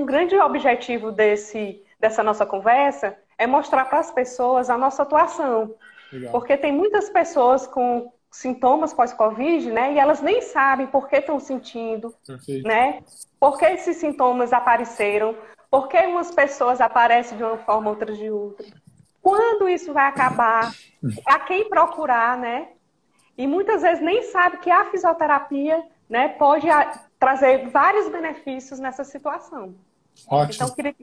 grande objetivo dessa nossa conversa é mostrar para as pessoas a nossa atuação. Legal. Porque tem muitas pessoas com sintomas pós-Covid, né? E elas nem sabem por que estão sentindo, Perfeito. né? Por que esses sintomas apareceram, por que umas pessoas aparecem de uma forma, outras de outra. Quando isso vai acabar, a quem procurar, né? E muitas vezes nem sabe que a fisioterapia, né, pode trazer vários benefícios nessa situação. Ótimo. Então,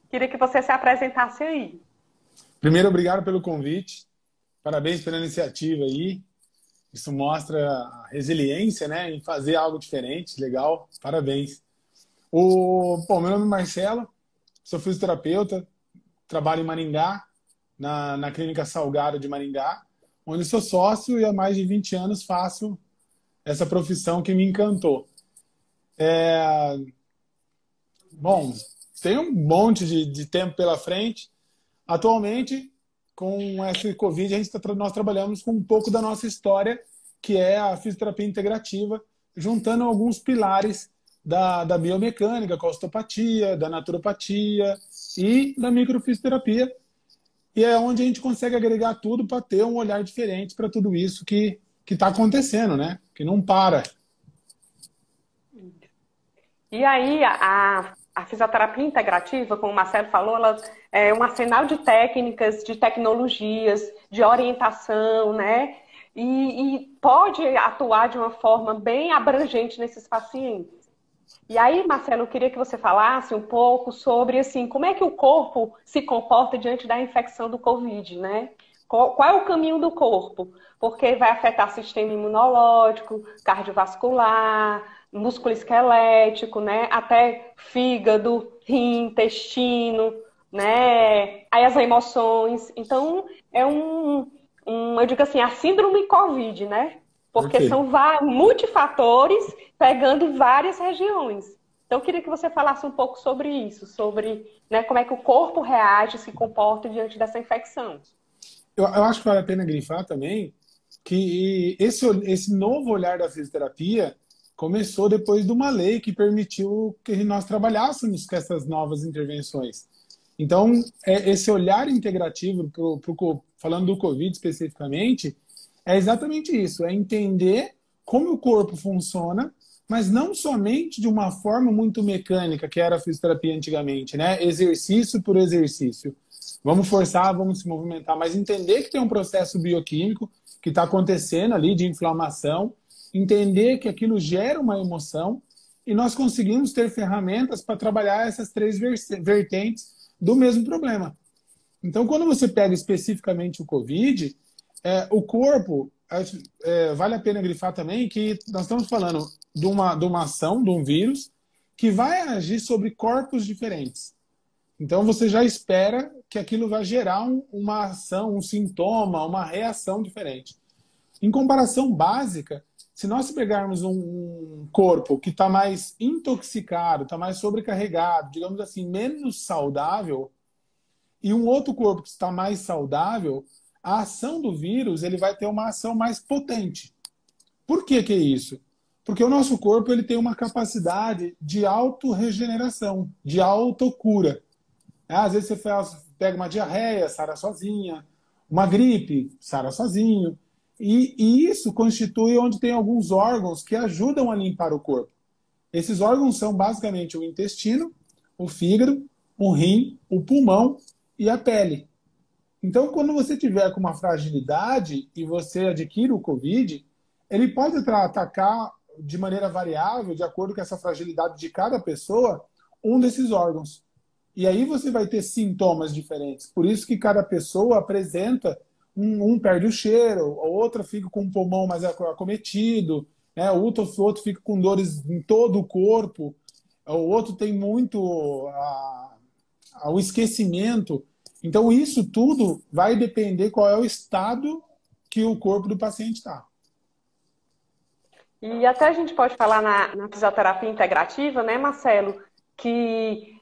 queria que você se apresentasse aí. Primeiro, obrigado pelo convite. Parabéns pela iniciativa aí. Isso mostra a resiliência, né, em fazer algo diferente. Legal. Parabéns. Bom, meu nome é Marcelo, sou fisioterapeuta, trabalho em Maringá, na Clínica Salgado de Maringá, onde sou sócio e há mais de 20 anos faço essa profissão que me encantou. Bom, tem um monte de tempo pela frente. Atualmente, com essa Covid, nós trabalhamos com um pouco da nossa história, que é a fisioterapia integrativa, juntando alguns pilares da biomecânica, com a osteopatia, da naturopatia e da microfisioterapia. E é onde a gente consegue agregar tudo para ter um olhar diferente para tudo isso que está acontecendo, né? Que não para. E aí, a fisioterapia integrativa, como o Marcelo falou, ela é um arsenal de técnicas, de tecnologias, de orientação, né? E pode atuar de uma forma bem abrangente nesses pacientes. E aí, Marcelo, eu queria que você falasse um pouco sobre, assim, como é que o corpo se comporta diante da infecção do Covid, né? Qual é o caminho do corpo? Porque vai afetar sistema imunológico, cardiovascular, músculo esquelético, né? Até fígado, rim, intestino, né? Aí as emoções. Então, é eu digo assim, a síndrome Covid, né? Porque Perfeito. são multifatores pegando várias regiões. Então, eu queria que você falasse um pouco sobre isso, sobre, né, como é que o corpo reage, se comporta diante dessa infecção. Eu acho que vale a pena grifar também que esse novo olhar da fisioterapia começou depois de uma lei que permitiu que nós trabalhássemos com essas novas intervenções. Então, esse olhar integrativo, falando do Covid especificamente, é exatamente isso, é entender como o corpo funciona, mas não somente de uma forma muito mecânica, que era a fisioterapia antigamente, né? Exercício por exercício. Vamos forçar, vamos se movimentar, mas entender que tem um processo bioquímico que está acontecendo ali de inflamação, entender que aquilo gera uma emoção e nós conseguimos ter ferramentas para trabalhar essas três vertentes do mesmo problema. Então, quando você pega especificamente o Covid, o corpo, vale a pena grifar também que nós estamos falando de uma ação, de um vírus, que vai agir sobre corpos diferentes. Então, você já espera que aquilo vai gerar uma ação, um sintoma, uma reação diferente. Em comparação básica, se nós pegarmos um corpo que está mais intoxicado, está mais sobrecarregado, digamos assim, menos saudável, e um outro corpo que está mais saudável, a ação do vírus ele vai ter uma ação mais potente. Por que é isso? Porque o nosso corpo ele tem uma capacidade de autorregeneração, de autocura. Às vezes você pega uma diarreia, sara sozinha, uma gripe, sara sozinho. E isso constitui onde tem alguns órgãos que ajudam a limpar o corpo. Esses órgãos são basicamente o intestino, o fígado, o rim, o pulmão e a pele. Então, quando você tiver com uma fragilidade e você adquire o Covid, ele pode atacar de maneira variável, de acordo com essa fragilidade de cada pessoa, um desses órgãos. E aí você vai ter sintomas diferentes. Por isso que cada pessoa apresenta, um perde o cheiro, o outro fica com o pulmão mais acometido, né? O outro fica com dores em todo o corpo, o outro tem muito o esquecimento. Então isso tudo vai depender qual é o estado que o corpo do paciente está. E até a gente pode falar na fisioterapia integrativa, né, Marcelo, que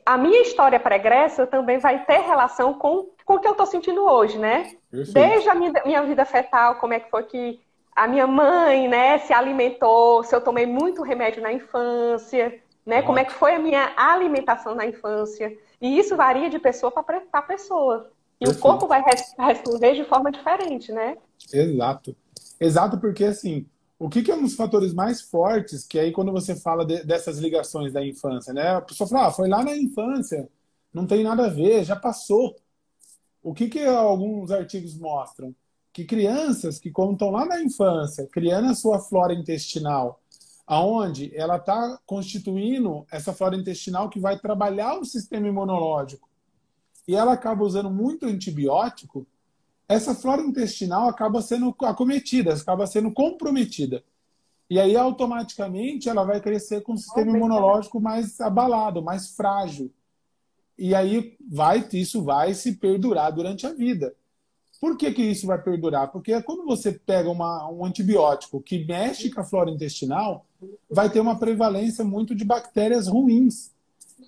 a minha história pregressa também vai ter relação com o que eu estou sentindo hoje, né? Perfeito. Desde a minha vida fetal, como é que foi que a minha mãe, né, se alimentou, se eu tomei muito remédio na infância, né? Como é que foi a minha alimentação na infância. E isso varia de pessoa para pessoa. E o corpo Perfeito. vai responder de forma diferente, né? Exato. Exato, porque assim, o que é um dos fatores mais fortes, que aí quando você fala dessas ligações da infância, né? A pessoa fala, ah, foi lá na infância, não tem nada a ver, já passou. O que alguns artigos mostram? Que crianças que quando estão lá na infância, criando a sua flora intestinal, aonde ela está constituindo essa flora intestinal que vai trabalhar o sistema imunológico, e ela acaba usando muito antibiótico, essa flora intestinal acaba sendo acometida, acaba sendo comprometida. E aí, automaticamente, ela vai crescer com o Oh, sistema bem interessante. imunológico mais abalado, mais frágil. E aí, isso vai se perdurar durante a vida. Por que isso vai perdurar? Porque quando você pega um antibiótico que mexe com a flora intestinal, vai ter uma prevalência muito de bactérias ruins,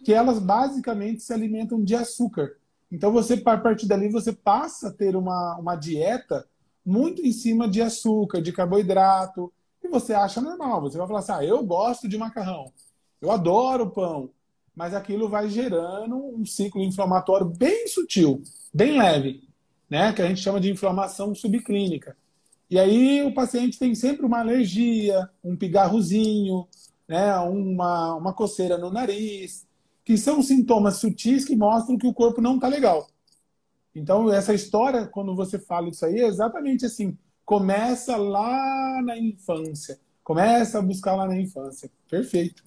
que elas basicamente se alimentam de açúcar. Então, a partir dali, você passa a ter uma dieta muito em cima de açúcar, de carboidrato, e você acha normal. Você vai falar assim, ah, eu gosto de macarrão, eu adoro pão, mas aquilo vai gerando um ciclo inflamatório bem sutil, bem leve, né? Que a gente chama de inflamação subclínica. E aí o paciente tem sempre uma alergia, um pigarrozinho, né? Uma coceira no nariz, que são sintomas sutis que mostram que o corpo não está legal. Então, essa história, quando você fala isso aí, é exatamente assim. Começa lá na infância. Começa a buscar lá na infância. Perfeito.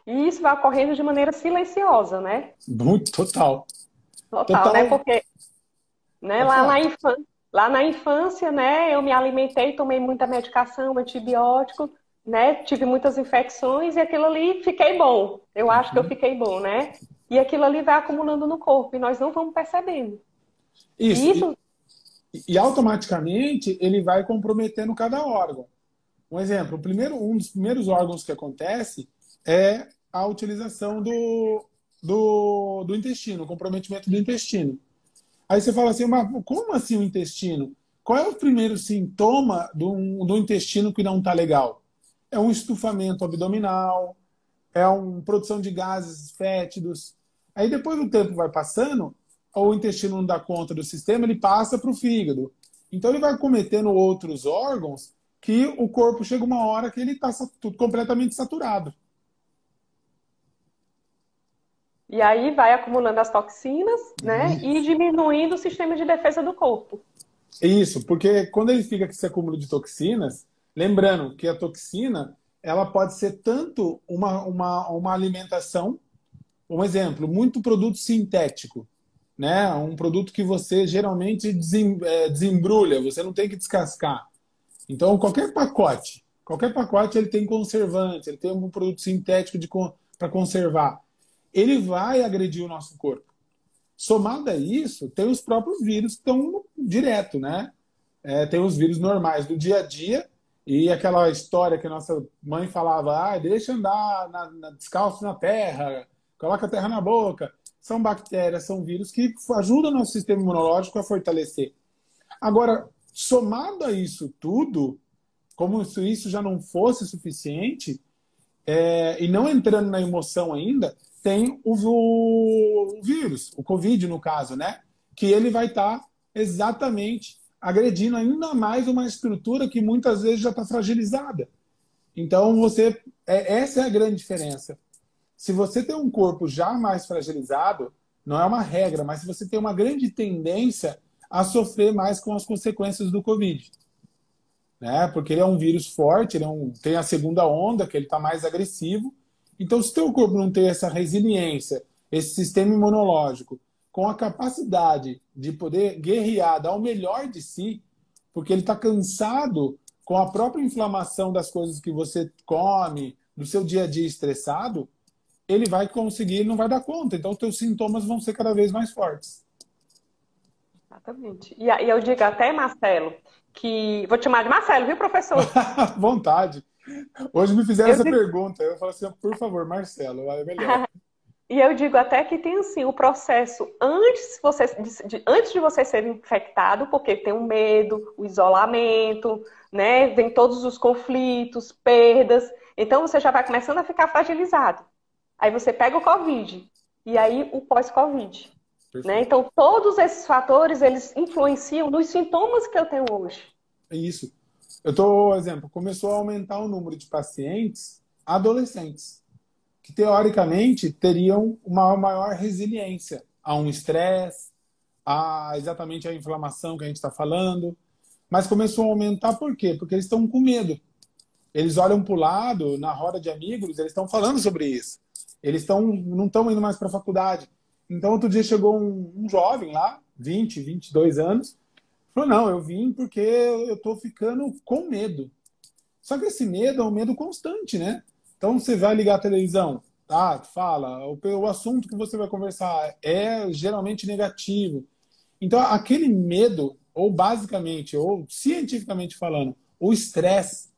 E isso vai ocorrendo de maneira silenciosa, né? Muito, total. Total, né? Total. Porque, né, Pode falar. lá na infância, né, eu me alimentei, tomei muita medicação, antibiótico, né? Tive muitas infecções e aquilo ali fiquei bom. Eu acho que eu fiquei bom, né? E aquilo ali vai acumulando no corpo e nós não vamos percebendo. Isso. E isso, E automaticamente ele vai comprometendo cada órgão. Um exemplo, um dos primeiros órgãos que acontece é a utilização do intestino, o comprometimento do intestino. Aí você fala assim, mas como assim o intestino? Qual é o primeiro sintoma do intestino que não está legal? É um estufamento abdominal, é uma produção de gases fétidos. Aí depois o tempo vai passando, o intestino não dá conta do sistema, ele passa para o fígado. Então ele vai cometendo outros órgãos que o corpo chega uma hora que ele está completamente saturado. e aí vai acumulando as toxinas, né? E diminuindo o sistema de defesa do corpo. Isso, porque quando ele fica com esse acúmulo de toxinas, lembrando que a toxina ela pode ser tanto uma alimentação, um exemplo, muito produto sintético, né? Um produto que você geralmente desembrulha, você não tem que descascar. Então, qualquer pacote ele tem conservante, ele tem um produto sintético para conservar. Ele vai agredir o nosso corpo. Somado a isso, tem os próprios vírus que estão direto, né? Tem os vírus normais do dia a dia e aquela história que a nossa mãe falava, deixa andar descalço na terra, coloca a terra na boca. São bactérias, são vírus que ajudam o nosso sistema imunológico a fortalecer. Agora, somado a isso tudo, como se isso já não fosse suficiente, e não entrando na emoção ainda, tem o vírus, o Covid no caso, né? Que ele vai estar exatamente agredindo ainda mais uma estrutura que muitas vezes já está fragilizada. Então, essa é a grande diferença. Se você tem um corpo já mais fragilizado, não é uma regra, mas se você tem uma grande tendência a sofrer mais com as consequências do Covid. Né? Porque ele é um vírus forte, tem a segunda onda, que ele está mais agressivo. Então, se o teu corpo não tem essa resiliência, esse sistema imunológico, com a capacidade de poder guerrear, dar o melhor de si, porque ele está cansado com a própria inflamação das coisas que você come, do seu dia a dia estressado, ele vai conseguir, ele não vai dar conta. Então, os teus sintomas vão ser cada vez mais fortes. Exatamente. E eu digo até, Marcelo, que... Vou te chamar de Marcelo, viu, professor? Vontade. Hoje me fizeram Eu essa digo... pergunta. Eu falo assim, por favor, Marcelo, é melhor. E eu digo até que tem, assim, o processo antes de você ser infectado, porque tem o medo, o isolamento, né? Vem todos os conflitos, perdas. Então você já vai começando a ficar fragilizado. Aí você pega o Covid e aí o pós-Covid, né? Perfeito. Então todos esses fatores, eles influenciam nos sintomas que eu tenho hoje. É isso. Eu tô, exemplo, começou a aumentar o número de pacientes adolescentes, que teoricamente teriam uma maior resiliência a um estresse, a exatamente a inflamação que a gente está falando. Mas começou a aumentar por quê? Porque eles estão com medo. Eles olham para o lado, na roda de amigos, eles estão falando sobre isso. Eles não estão indo mais para a faculdade. Então, outro dia chegou um jovem lá, 20, 22 anos, falou, não, eu vim porque eu estou ficando com medo. Só que esse medo é um medo constante, né? Então, você vai ligar a televisão, tá? Fala, o assunto que você vai conversar é geralmente negativo. Então, aquele medo, ou basicamente, ou cientificamente falando, o estresse,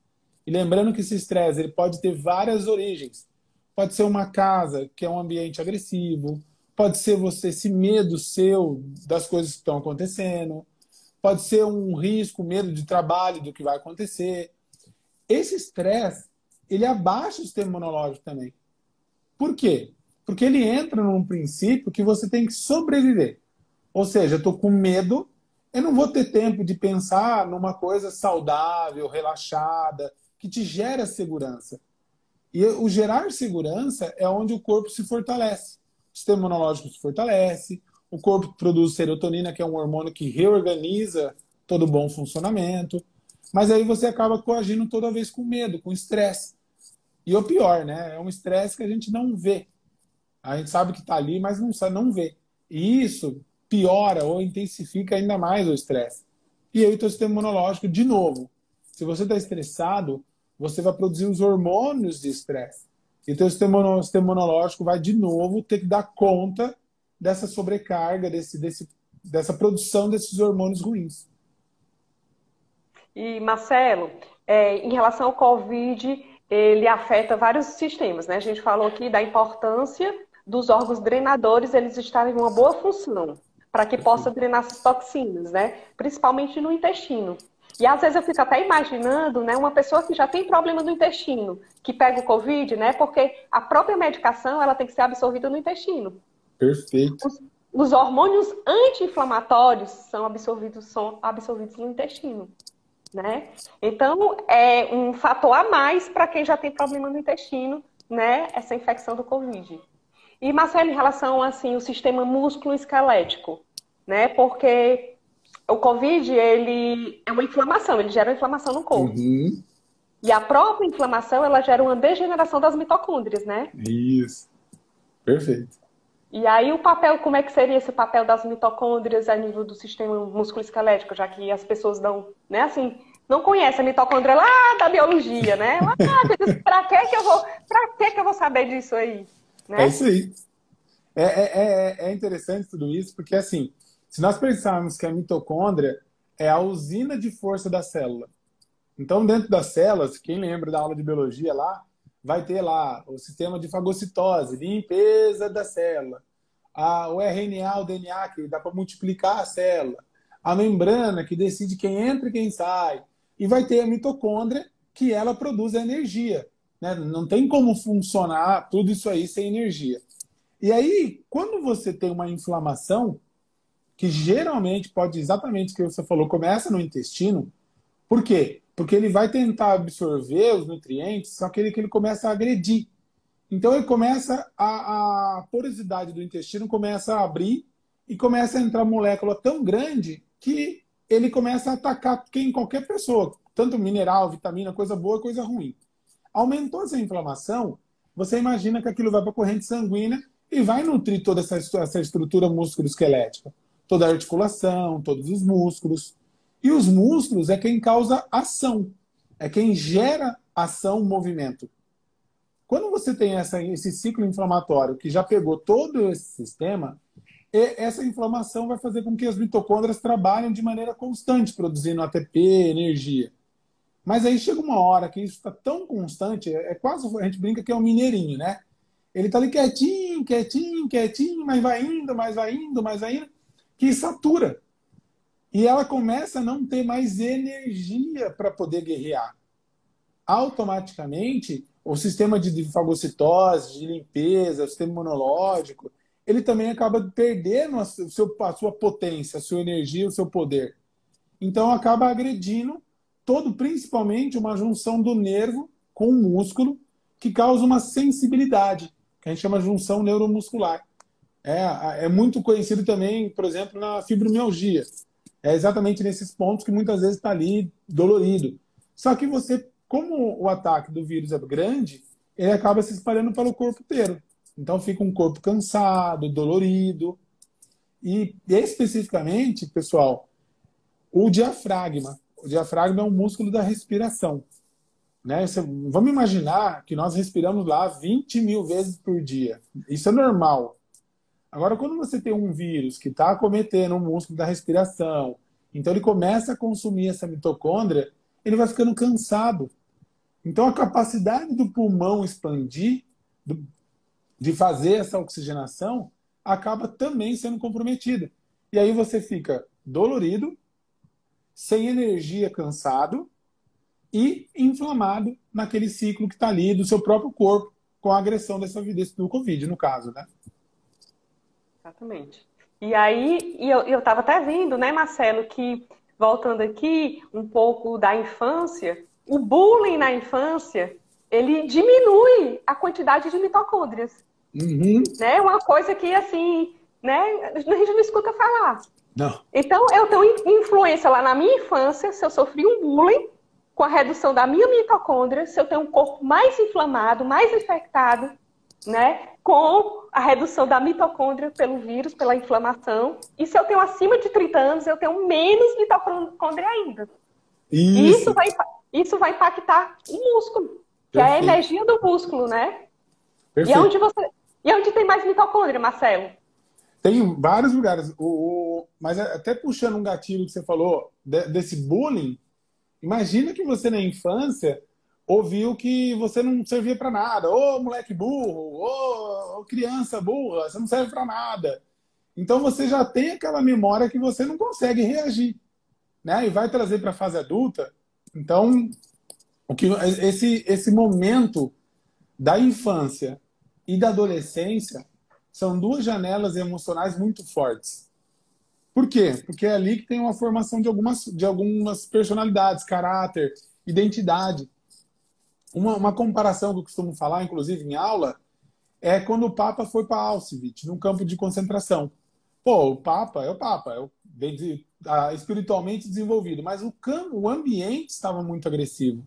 e lembrando que esse estresse ele pode ter várias origens. Pode ser uma casa que é um ambiente agressivo, pode ser você, esse medo seu das coisas que estão acontecendo, pode ser um risco, medo de trabalho, do que vai acontecer. Esse estresse, ele abaixa o sistema imunológico também. Por quê? Porque ele entra num princípio que você tem que sobreviver. Ou seja, eu estou com medo, eu não vou ter tempo de pensar numa coisa saudável, relaxada, que te gera segurança. E o gerar segurança é onde o corpo se fortalece. O sistema imunológico se fortalece, o corpo produz serotonina, que é um hormônio que reorganiza todo o bom funcionamento. Mas aí você acaba coagindo toda vez com medo, com estresse. E o pior, né? É um estresse que a gente não vê. A gente sabe que está ali, mas não vê. E isso piora ou intensifica ainda mais o estresse. E aí o teu sistema imunológico, de novo, se você está estressado, você vai produzir os hormônios de estresse. E o teu sistema imunológico vai, de novo, ter que dar conta dessa sobrecarga, dessa produção desses hormônios ruins. E, Marcelo, em relação ao Covid, ele afeta vários sistemas, né? A gente falou aqui da importância dos órgãos drenadores, eles estarem em uma boa função, para que possa drenar essas toxinas, né? Principalmente no intestino. E às vezes eu fico até imaginando, né, uma pessoa que já tem problema no intestino, que pega o Covid, né? Porque a própria medicação, ela tem que ser absorvida no intestino. Perfeito. Os hormônios anti-inflamatórios são absorvidos no intestino, né? Então, é um fator a mais para quem já tem problema no intestino, né? Essa infecção do Covid. E, Marcelo, em relação, assim, o sistema músculo-esquelético, né? Porque o Covid, ele é uma inflamação, ele gera uma inflamação no corpo. Uhum. E a própria inflamação, ela gera uma degeneração das mitocôndrias, né? Isso. Perfeito. E aí o papel, como é que seria esse papel das mitocôndrias a nível do sistema músculo-esquelético, já que as pessoas não, né, assim, não conhecem a mitocôndria lá da biologia, né? Lá, pra que eu vou saber disso aí, É né? isso aí. É interessante tudo isso, porque assim, se nós pensarmos que a mitocôndria é a usina de força da célula. Então, dentro das células, quem lembra da aula de biologia lá, vai ter lá o sistema de fagocitose, limpeza da célula, o RNA, o DNA, que dá para multiplicar a célula, a membrana, que decide quem entra e quem sai, e vai ter a mitocôndria, que ela produz a energia. Né? Não tem como funcionar tudo isso aí sem energia. E aí, quando você tem uma inflamação, que geralmente pode, exatamente o que você falou, começa no intestino, por quê? Porque ele vai tentar absorver os nutrientes, só que ele começa a agredir. Então ele começa a porosidade do intestino começa a abrir e começa a entrar molécula tão grande que ele começa a atacar qualquer pessoa, tanto mineral, vitamina, coisa boa, coisa ruim. Aumentou essa inflamação, você imagina que aquilo vai para a corrente sanguínea e vai nutrir toda essa estrutura musculoesquelética, toda a articulação, todos os músculos. E os músculos é quem causa ação, é quem gera ação, movimento. Quando você tem esse ciclo inflamatório que já pegou todo esse sistema, essa inflamação vai fazer com que as mitocôndrias trabalhem de maneira constante, produzindo ATP, energia. Mas aí chega uma hora que isso está tão constante, quase, a gente brinca que é um mineirinho, né? Ele está ali quietinho, quietinho, quietinho, mas vai indo, mas vai indo, mas vai indo, que satura. E ela começa a não ter mais energia para poder guerrear. Automaticamente, o sistema de fagocitose, de limpeza, o sistema imunológico, ele também acaba perdendo a sua potência, a sua energia, o seu poder. Então acaba agredindo principalmente uma junção do nervo com o músculo, que causa uma sensibilidade, que a gente chama de junção neuromuscular. É muito conhecido também, por exemplo, na fibromialgia. É exatamente nesses pontos que muitas vezes está ali dolorido. Só que você, como o ataque do vírus é grande, ele acaba se espalhando pelo corpo inteiro. Então fica um corpo cansado, dolorido. E especificamente, pessoal, o diafragma. O diafragma é um músculo da respiração. Né? Vamos imaginar que nós respiramos lá 20 mil vezes por dia. Isso é normal. Agora, quando você tem um vírus que está acometendo o músculo da respiração, então ele começa a consumir essa mitocôndria, ele vai ficando cansado. Então, a capacidade do pulmão expandir, de fazer essa oxigenação, acaba também sendo comprometida. E aí você fica dolorido, sem energia, cansado e inflamado naquele ciclo que está ali do seu próprio corpo com a agressão do Covid, no caso, né? Exatamente. E aí, eu estava até vendo, né, Marcelo, que, voltando aqui um pouco da infância, o bullying na infância, ele diminui a quantidade de mitocôndrias. Uhum. Né? Uma coisa que, assim, né, a gente não escuta falar. Não. Então, eu tenho influência lá na minha infância, se eu sofri um bullying, com a redução da minha mitocôndria, se eu tenho um corpo mais inflamado, mais infectado, né, com a redução da mitocôndria pelo vírus, pela inflamação. E se eu tenho acima de 30 anos, eu tenho menos mitocôndria ainda. Isso. E isso vai impactar o músculo, que é a energia do músculo, né? Perfeito. E onde tem mais mitocôndria, Marcelo? Tem vários lugares. Mas até puxando um gatilho que você falou, desse bullying, imagina que você na infância ouviu que você não servia para nada. Ô, moleque burro, ô, criança burra, você não serve para nada. Então você já tem aquela memória que você não consegue reagir, né? E vai trazer para a fase adulta. Então, esse momento da infância e da adolescência são duas janelas emocionais muito fortes. Por quê? Porque é ali que tem uma formação de algumas personalidades, caráter, identidade. Uma comparação que eu costumo falar, inclusive em aula, é quando o Papa foi para Auschwitz, num campo de concentração. Pô, o Papa espiritualmente desenvolvido, mas o ambiente estava muito agressivo.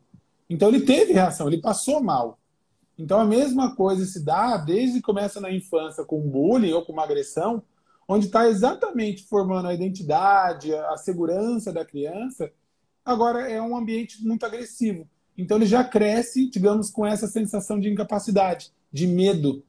Então ele teve reação, ele passou mal. Então a mesma coisa se dá desde que começa na infância com bullying ou com uma agressão, onde está exatamente formando a identidade, a segurança da criança, agora é um ambiente muito agressivo. Então ele já cresce, digamos, com essa sensação de incapacidade, de medo.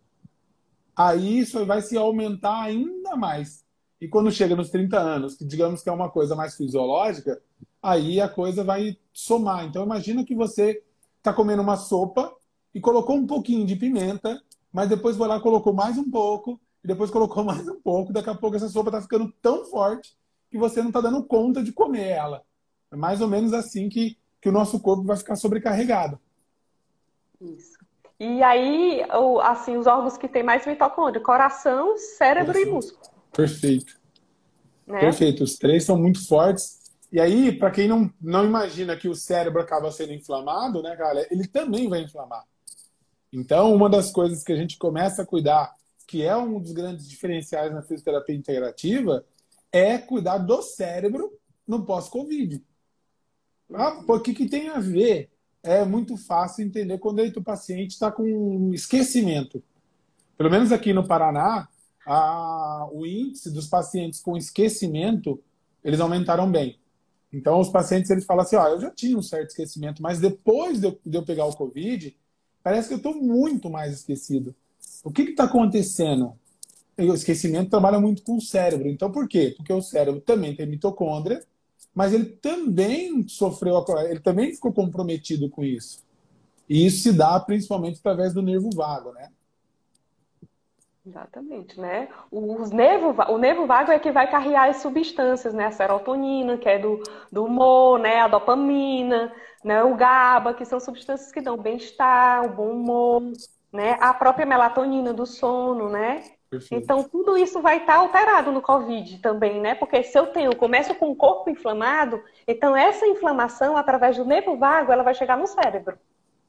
Aí isso vai se aumentar ainda mais. E quando chega nos 30 anos, que digamos que é uma coisa mais fisiológica, aí a coisa vai somar. Então imagina que você está comendo uma sopa e colocou um pouquinho de pimenta, mas depois foi lá e colocou mais um pouco, e depois colocou mais um pouco, daqui a pouco essa sopa está ficando tão forte que você não está dando conta de comer ela. É mais ou menos assim que o nosso corpo vai ficar sobrecarregado. Isso. E aí, assim, os órgãos que têm mais mitocôndria, coração, cérebro e músculo. Perfeito. Né? Perfeito. Os três são muito fortes. E aí, para quem não imagina que o cérebro acaba sendo inflamado, né, cara, ele também vai inflamar. Então, uma das coisas que a gente começa a cuidar, que é um dos grandes diferenciais na fisioterapia integrativa, é cuidar do cérebro no pós-Covid. O que tem a ver? É muito fácil entender quando o paciente está com esquecimento. Pelo menos aqui no Paraná, o índice dos pacientes com esquecimento, eles aumentaram bem. Então, os pacientes eles falam assim, eu já tinha um certo esquecimento, mas depois de eu pegar o Covid, parece que eu estou muito mais esquecido. O que está acontecendo? O esquecimento trabalha muito com o cérebro. Então, por quê? Porque o cérebro também tem mitocôndria, mas ele também ele também ficou comprometido com isso. E isso se dá principalmente através do nervo vago, né? Exatamente, né? O nervo vago é que vai carregar as substâncias, né? A serotonina, que é do humor, né? A dopamina, né? O GABA, que são substâncias que dão bem-estar, o bom humor, né? A própria melatonina do sono, né? Perfeito. Então, tudo isso vai estar alterado no COVID também, né? Porque se começo com o corpo inflamado, então essa inflamação, através do nervo vago, ela vai chegar no cérebro,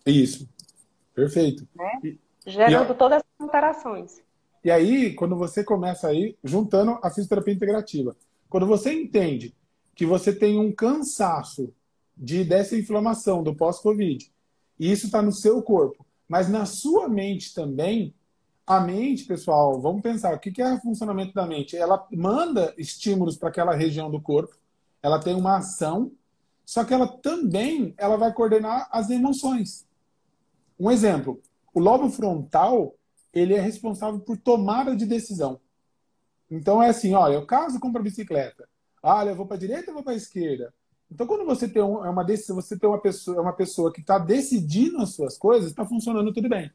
Isso, perfeito. né? E, e, Gerando a- todas essas alterações. e aí, quando você começa aí, juntando a fisioterapia integrativa, quando você entende que você tem um cansaço dessa inflamação do pós-Covid, e isso está no seu corpo, mas na sua mente também, a mente, pessoal, vamos pensar, o que é o funcionamento da mente? Ela manda estímulos para aquela região do corpo, ela tem uma ação, só que ela também ela vai coordenar as emoções. Um exemplo, o lobo frontal, ele é responsável por tomada de decisão. Então é assim, olha, eu caso compro a bicicleta. Olha, eu vou para a direita ou vou para a esquerda? Então quando você tem uma decisão, você tem uma pessoa que está decidindo as suas coisas, está funcionando tudo bem.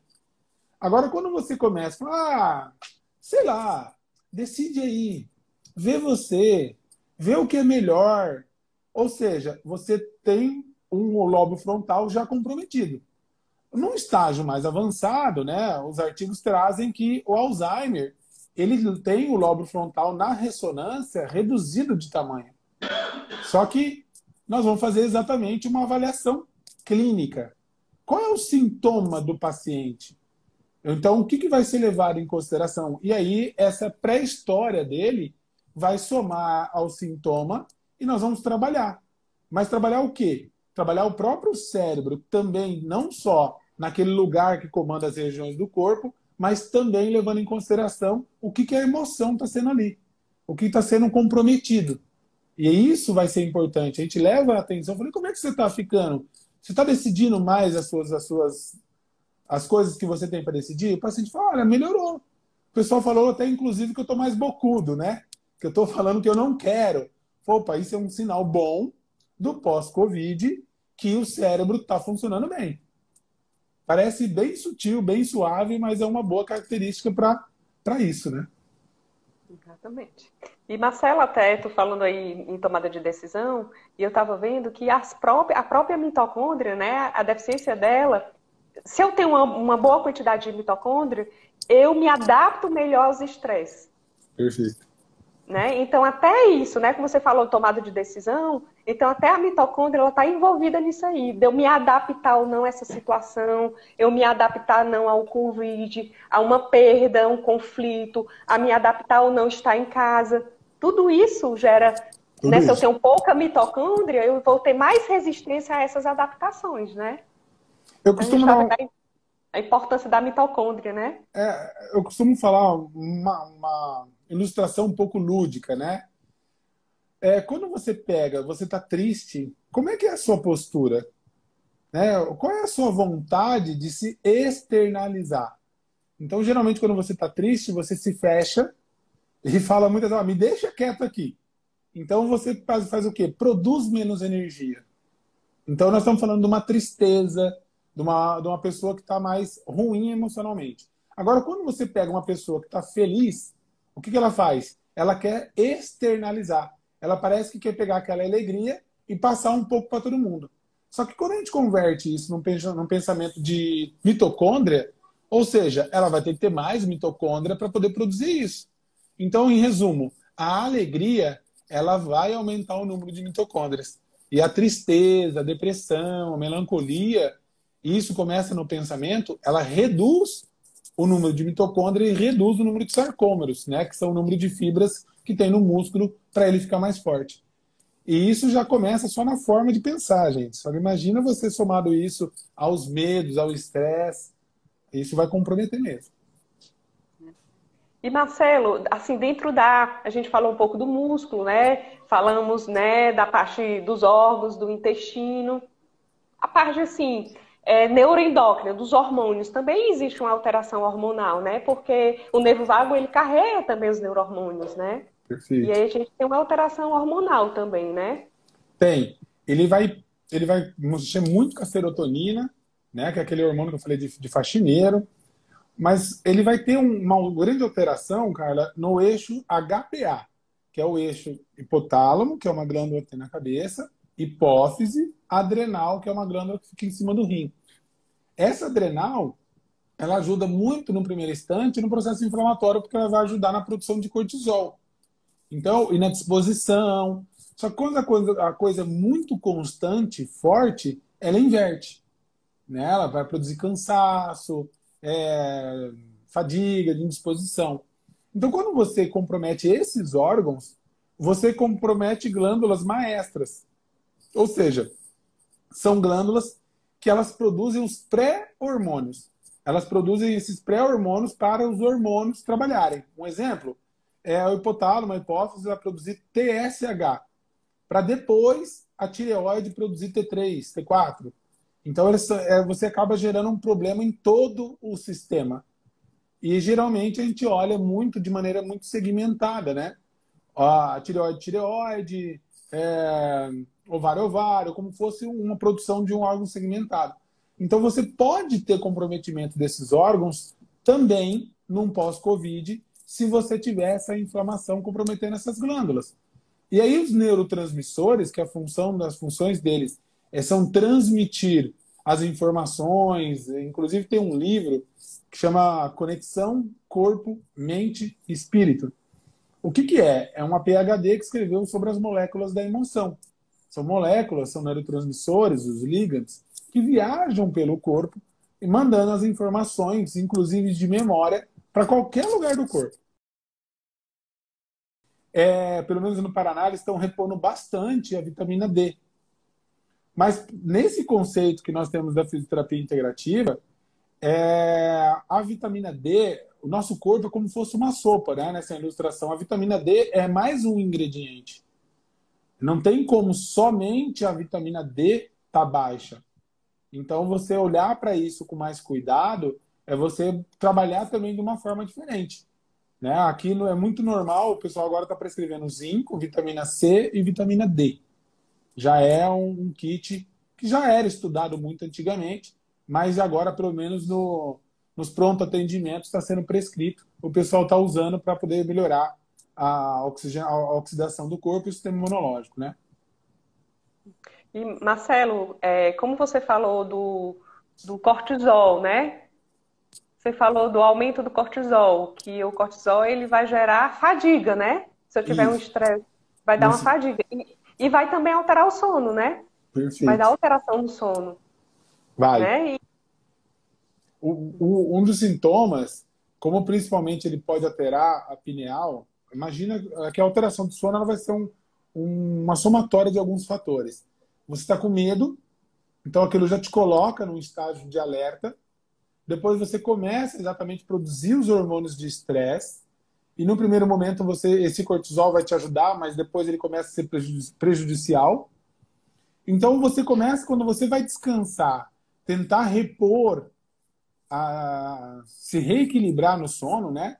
Agora quando você começa, fala, sei lá, decide aí, vê você, vê o que é melhor. Ou seja, você tem um lobo frontal já comprometido. Num estágio mais avançado, né, os artigos trazem que o Alzheimer ele tem o lobo frontal na ressonância reduzido de tamanho. Só que nós vamos fazer exatamente uma avaliação clínica. Qual é o sintoma do paciente? Então, o que vai ser levado em consideração? E aí, essa pré-história dele vai somar ao sintoma e nós vamos trabalhar. Mas trabalhar o quê? Trabalhar o próprio cérebro também, não só naquele lugar que comanda as regiões do corpo, mas também levando em consideração o que a emoção está sendo ali, o que está sendo comprometido. E isso vai ser importante. A gente leva a atenção. Eu falei, como é que você está ficando? Você está decidindo mais as coisas que você tem para decidir? O paciente fala, olha, melhorou. O pessoal falou até, inclusive, que eu estou mais bocudo, né? Que eu estou falando que eu não quero. Opa, isso é um sinal bom do pós-Covid que o cérebro está funcionando bem. Parece bem sutil, bem suave, mas é uma boa característica para isso, né? Exatamente. E Marcela, até tu falando aí em tomada de decisão, e eu estava vendo que a própria mitocôndria, né, a deficiência dela, se eu tenho uma boa quantidade de mitocôndria, eu me adapto melhor aos estresses. Perfeito. Né? Então, até isso, né? Como você falou, tomada de decisão, então até a mitocôndria está envolvida nisso aí, de eu me adaptar ou não a essa situação, eu me adaptar não ao Covid, a uma perda, a um conflito, a me adaptar ou não estar em casa. Tudo isso gera, Tudo né? Se eu isso. tenho pouca mitocôndria, eu vou ter mais resistência a essas adaptações, né? Eu Então, a gente costumo está dar, vendo a importância da mitocôndria, né? eu costumo falar uma ilustração um pouco lúdica, né? Quando você pega, você está triste, como é que é a sua postura? Né? Qual é a sua vontade de se externalizar? Então, geralmente, quando você está triste, você se fecha e fala muitas vezes, me deixa quieto aqui. Então, você faz o quê? Produz menos energia. Então, nós estamos falando de uma tristeza, de uma pessoa que está mais ruim emocionalmente. Agora, quando você pega uma pessoa que está feliz, o que ela faz? Ela quer externalizar. Ela parece que quer pegar aquela alegria e passar um pouco para todo mundo. Só que quando a gente converte isso num pensamento de mitocôndria, ou seja, ela vai ter que ter mais mitocôndria para poder produzir isso. Então, em resumo, a alegria ela vai aumentar o número de mitocôndrias. E a tristeza, a depressão, a melancolia, isso começa no pensamento, ela reduz o número de mitocôndria e reduz o número de sarcômeros, né, que são o número de fibras que tem no músculo para ele ficar mais forte. E isso já começa só na forma de pensar, gente. Só imagina você somado isso aos medos, ao estresse, isso vai comprometer mesmo. E Marcelo, assim, a gente falou um pouco do músculo, né? Falamos, né, da parte dos órgãos, do intestino. A parte, assim, neuroendócrina, dos hormônios, também existe uma alteração hormonal, né? Porque o nervo vago, ele carrega também os neurohormônios, né? E Perfeito. aí a gente tem uma alteração hormonal também, né? Tem. Ele vai mexer muito com a serotonina, né, que é aquele hormônio que eu falei de faxineiro. Mas ele vai ter uma grande alteração, Carla, no eixo HPA, que é o eixo hipotálamo, que é uma glândula que tem na cabeça, hipófise, adrenal, que é uma glândula que fica em cima do rim. Essa adrenal, ela ajuda muito no primeiro instante no processo inflamatório, porque ela vai ajudar na produção de cortisol. Então, e na disposição. Só que quando a coisa é muito constante, forte, ela inverte, né? Ela vai produzir cansaço, fadiga, indisposição. Então, quando você compromete esses órgãos, você compromete glândulas maestras. Ou seja, são glândulas que elas produzem os pré-hormônios. Elas produzem esses pré-hormônios para os hormônios trabalharem. Um exemplo é o hipotálamo, a hipófise, vai produzir TSH, para depois a tireoide produzir T3, T4. Então, você acaba gerando um problema em todo o sistema. E, geralmente, a gente olha muito de maneira muito segmentada, né? A tireoide, ovário, como fosse uma produção de um órgão segmentado. Então, você pode ter comprometimento desses órgãos também num pós-Covid, se você tiver essa inflamação comprometendo essas glândulas. E aí os neurotransmissores, que a função das funções deles são transmitir as informações, inclusive tem um livro que chama Conexão Corpo, Mente e Espírito. O que é? É uma PhD que escreveu sobre as moléculas da emoção. São moléculas, são neurotransmissores, os ligands, que viajam pelo corpo e mandando as informações, inclusive de memória, para qualquer lugar do corpo. Pelo menos no Paraná, eles estão repondo bastante a vitamina D. Mas nesse conceito que nós temos da fisioterapia integrativa, a vitamina D, o nosso corpo é como se fosse uma sopa, né? Nessa ilustração. A vitamina D é mais um ingrediente. Não tem como somente a vitamina D estar baixa. Então, você olhar para isso com mais cuidado é você trabalhar também de uma forma diferente. Né? Aqui é muito normal, o pessoal agora está prescrevendo zinco, vitamina C e vitamina D. Já é um kit que já era estudado muito antigamente, mas agora, pelo menos nos pronto atendimentos, está sendo prescrito. O pessoal está usando para poder melhorar a oxidação do corpo e o sistema imunológico, né? E, Marcelo, como você falou do cortisol, né? Você falou do aumento do cortisol, que o cortisol ele vai gerar fadiga, né? Se eu tiver um Isso. estresse, vai dar uma fadiga. E vai também alterar o sono, né? Vai dar Perfeito. alteração do sono, Vai. né? Um dos sintomas, como principalmente ele pode alterar a pineal, imagina que a alteração do sono ela vai ser uma somatória de alguns fatores. Você está com medo, então aquilo já te coloca num estágio de alerta. Depois você começa exatamente a produzir os hormônios de estresse. E no primeiro momento esse cortisol vai te ajudar, mas depois ele começa a ser prejudicial. Então você começa, quando você vai descansar, tentar repor, se reequilibrar no sono, né?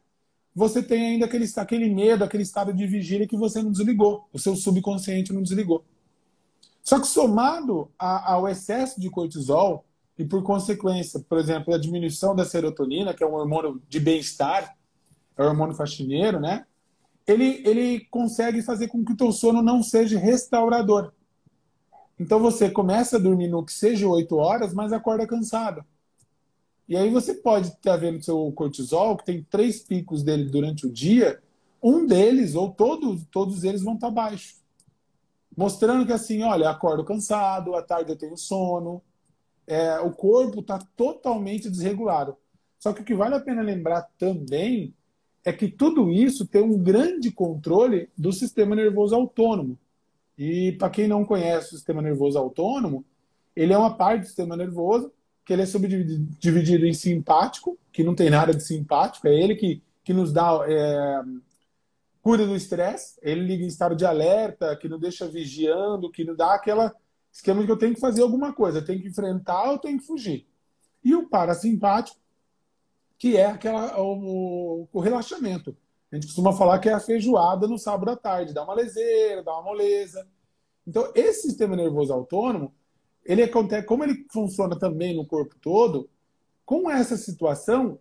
Você tem ainda aquele medo, aquele estado de vigília que você não desligou, o seu subconsciente não desligou. Só que somado ao excesso de cortisol e por consequência, por exemplo, a diminuição da serotonina, que é um hormônio de bem-estar, é o hormônio faxineiro, né? Ele consegue fazer com que o teu sono não seja restaurador. Então você começa a dormir no que seja 8 horas, mas acorda cansado. E aí você pode estar vendo o seu cortisol, que tem 3 picos dele durante o dia, um deles, ou todos eles vão estar baixos. Mostrando que assim, olha, acordo cansado, à tarde eu tenho sono, o corpo está totalmente desregulado. Só que o que vale a pena lembrar também é que tudo isso tem um grande controle do sistema nervoso autônomo. E para quem não conhece o sistema nervoso autônomo, ele é uma parte do sistema nervoso que ele é subdividido em simpático, que não tem nada de simpático, é ele que nos dá, cura do estresse, ele liga em estado de alerta, que não deixa vigiando, que não dá aquela esquema de que eu tenho que fazer alguma coisa, eu tenho que enfrentar ou eu tenho que fugir. E o parasimpático, que é o relaxamento. A gente costuma falar que é a feijoada no sábado à tarde, dá uma leseira, dá uma moleza. Então, esse sistema nervoso autônomo, ele acontece, como ele funciona também no corpo todo, com essa situação,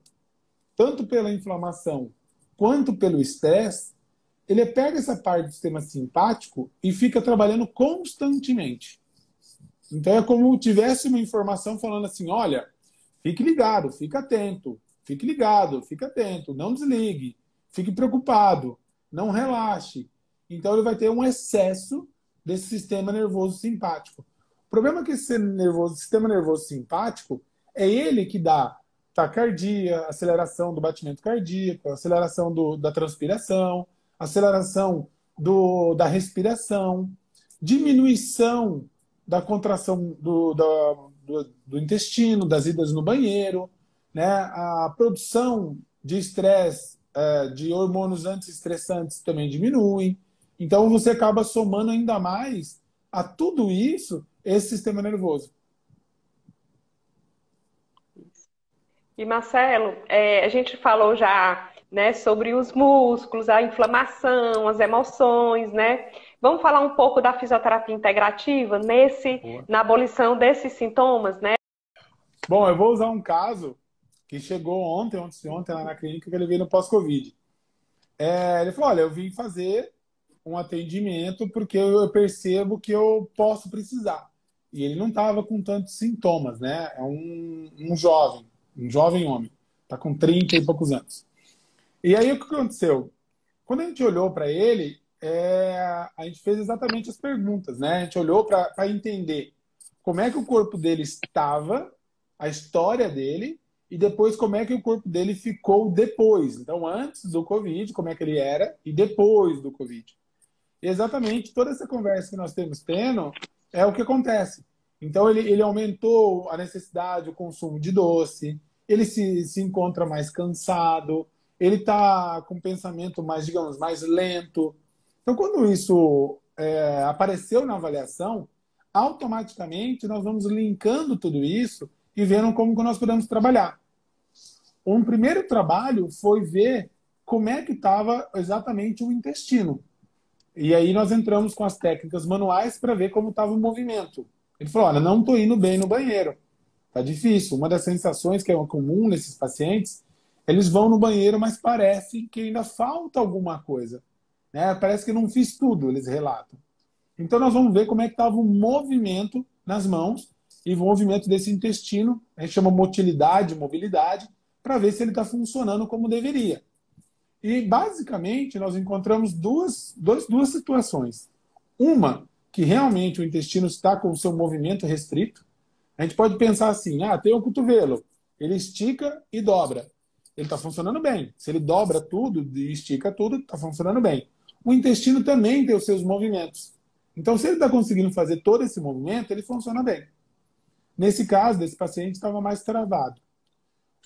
tanto pela inflamação quanto pelo estresse, ele pega essa parte do sistema simpático e fica trabalhando constantemente. Então é como se tivesse uma informação falando assim, olha, fique ligado, fique ligado, fique atento, não desligue, fique preocupado, não relaxe. Então ele vai ter um excesso desse sistema nervoso simpático. O problema é que esse sistema nervoso simpático é ele que dá taquicardia, aceleração do batimento cardíaco, aceleração da transpiração, aceleração da respiração, diminuição da contração do intestino, das idas no banheiro, né? A produção de estresse, de hormônios antiestressantes também diminui. Então você acaba somando ainda mais a tudo isso esse sistema nervoso. E Marcelo, a gente falou já, né, sobre os músculos, a inflamação, as emoções, né? Vamos falar um pouco da fisioterapia integrativa na abolição desses sintomas, né? Bom, eu vou usar um caso que chegou ontem lá na clínica, que ele veio no pós-Covid. Ele falou, olha, eu vim fazer um atendimento porque eu percebo que eu posso precisar. E ele não estava com tantos sintomas, né? É um jovem homem, está com 30 e poucos anos. E aí o que aconteceu? Quando a gente olhou para ele, a gente fez exatamente as perguntas, né? A gente olhou para entender como é que o corpo dele estava, a história dele, e depois como é que o corpo dele ficou depois. Então, antes do Covid, como é que ele era, e depois do Covid. E exatamente toda essa conversa que nós temos tendo é o que acontece. Então, ele aumentou a necessidade, o consumo de doce, ele se encontra mais cansado, ele está com um pensamento mais, digamos, mais lento. Então, quando isso apareceu na avaliação, automaticamente nós vamos linkando tudo isso e vendo como que nós podemos trabalhar. Um primeiro trabalho foi ver como é que estava exatamente o intestino. E aí nós entramos com as técnicas manuais para ver como estava o movimento. Ele falou, olha, não estou indo bem no banheiro. Está difícil. Uma das sensações que é comum nesses pacientes, eles vão no banheiro, mas parece que ainda falta alguma coisa. Né? Parece que não fiz tudo, eles relatam. Então nós vamos ver como é que estava o movimento nas mãos e o movimento desse intestino, a gente chama motilidade, mobilidade, para ver se ele está funcionando como deveria. E basicamente nós encontramos duas situações. Uma, que realmente o intestino está com o seu movimento restrito. A gente pode pensar assim, tem o cotovelo, ele estica e dobra. Ele está funcionando bem. Se ele dobra tudo e estica tudo, está funcionando bem. O intestino também tem os seus movimentos. Então, se ele está conseguindo fazer todo esse movimento, ele funciona bem. Nesse caso, desse paciente estava mais travado.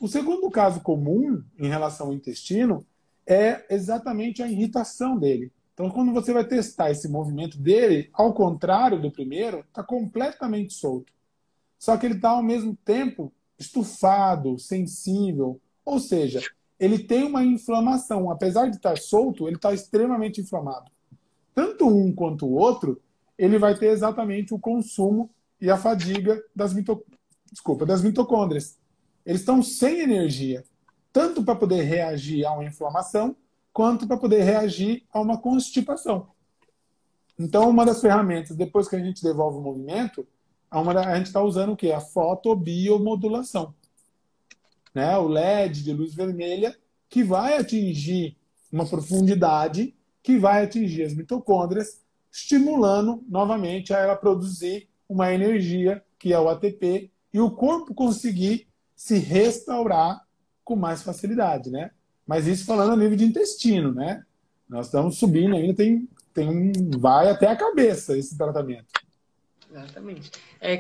O segundo caso comum em relação ao intestino é exatamente a irritação dele. Então, quando você vai testar esse movimento dele, ao contrário do primeiro, está completamente solto. Só que ele está, ao mesmo tempo, estufado, sensível. Ou seja, ele tem uma inflamação. Apesar de estar solto, ele está extremamente inflamado. Tanto um quanto o outro, ele vai ter exatamente o consumo e a fadiga das mitocôndrias. Eles estão sem energia, tanto para poder reagir a uma inflamação, quanto para poder reagir a uma constipação. Então, uma das ferramentas, depois que a gente devolve o movimento, a gente está usando o quê? A fotobiomodulação. Né? O LED de luz vermelha, que vai atingir uma profundidade, que vai atingir as mitocôndrias, estimulando novamente a ela produzir uma energia, que é o ATP, e o corpo conseguir se restaurar com mais facilidade, né? Mas isso falando a nível de intestino, né? Nós estamos subindo ainda, vai até a cabeça esse tratamento. Exatamente.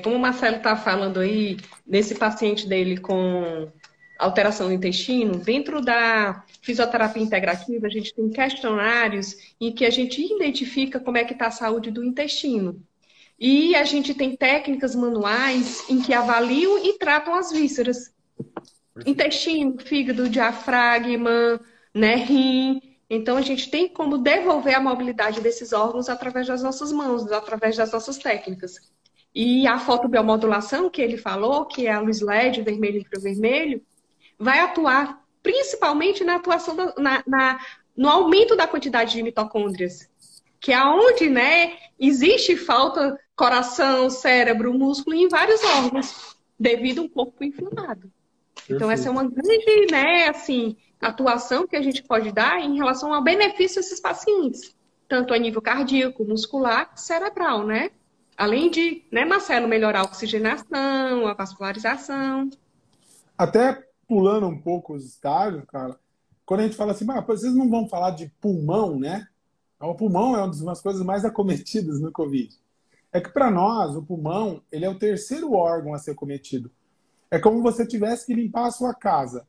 Como o Marcelo está falando aí, nesse paciente dele com alteração do intestino, dentro da fisioterapia integrativa, a gente tem questionários em que a gente identifica como é que está a saúde do intestino. E a gente tem técnicas manuais em que avaliam e tratam as vísceras. Intestino, fígado, diafragma, né, rim. Então, a gente tem como devolver a mobilidade desses órgãos através das nossas mãos, através das nossas técnicas. E a fotobiomodulação que ele falou, que é a luz LED, vermelho e infravermelho, vai atuar principalmente na atuação, no aumento da quantidade de mitocôndrias, que é onde, né, existe falta coração, cérebro, músculo em vários órgãos, devido a um corpo inflamado. Então, essa é uma grande, né, assim, atuação que a gente pode dar em relação ao benefício desses pacientes, tanto a nível cardíaco, muscular, cerebral, né? Além de, né, Marcelo, melhorar a oxigenação, a vascularização. Até pulando um pouco os estágios, cara, quando a gente fala assim, vocês não vão falar de pulmão, né? O pulmão é uma das coisas mais acometidas no Covid. É que para nós, o pulmão, ele é o terceiro órgão a ser cometido. É como você tivesse que limpar a sua casa.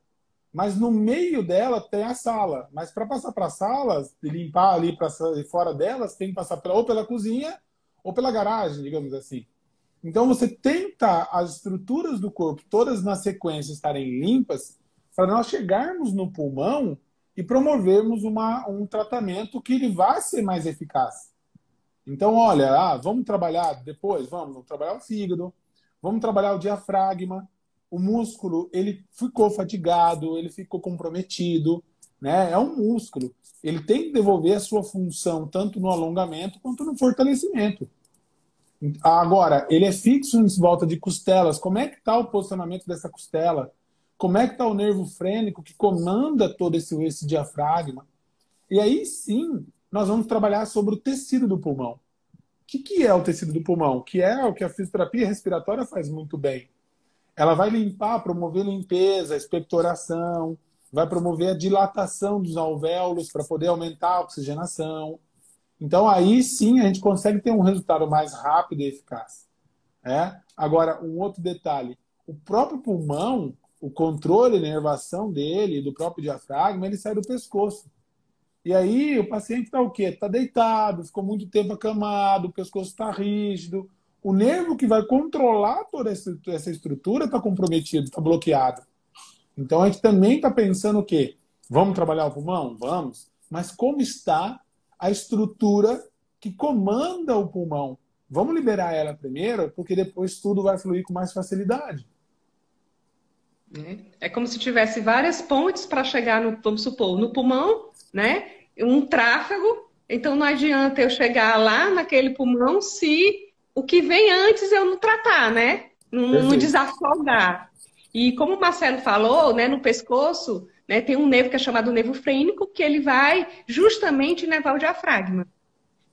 Mas no meio dela tem a sala. Mas para passar para a sala, e limpar ali para fora delas, tem que passar ou pela cozinha ou pela garagem, digamos assim. Então você tenta as estruturas do corpo, todas na sequência, estarem limpas, para nós chegarmos no pulmão e promovermos um tratamento que ele vai ser mais eficaz. Então, olha, vamos trabalhar depois? Vamos trabalhar o fígado, vamos trabalhar o diafragma. O músculo, ele ficou fatigado, ele ficou comprometido, né? É um músculo. Ele tem que devolver a sua função tanto no alongamento quanto no fortalecimento. Agora, ele é fixo em volta de costelas. Como é que está o posicionamento dessa costela? Como é que está o nervo frênico que comanda todo esse diafragma? E aí sim, nós vamos trabalhar sobre o tecido do pulmão. O que é o tecido do pulmão? Que é o que a fisioterapia respiratória faz muito bem. Ela vai limpar, promover limpeza, expectoração, vai promover a dilatação dos alvéolos para poder aumentar a oxigenação. Então, aí sim a gente consegue ter um resultado mais rápido e eficaz. Agora, um outro detalhe. O próprio pulmão, o controle, a inervação dele, do próprio diafragma, ele sai do pescoço. E aí o paciente está o quê? Está deitado, ficou muito tempo acamado, o pescoço está rígido. O nervo que vai controlar toda essa estrutura está comprometido, está bloqueado. Então a gente também está pensando o quê? Vamos trabalhar o pulmão? Vamos. Mas como está a estrutura que comanda o pulmão? Vamos liberar ela primeiro, porque depois tudo vai fluir com mais facilidade. É como se tivesse várias pontes para chegar no, vamos supor, no pulmão, né? Um tráfego. Então não adianta eu chegar lá naquele pulmão se o que vem antes eu não tratar, né? Não desafogar. E como o Marcelo falou, né, no pescoço, né, tem um nervo que é chamado nervo frênico, que ele vai justamente inervar o diafragma.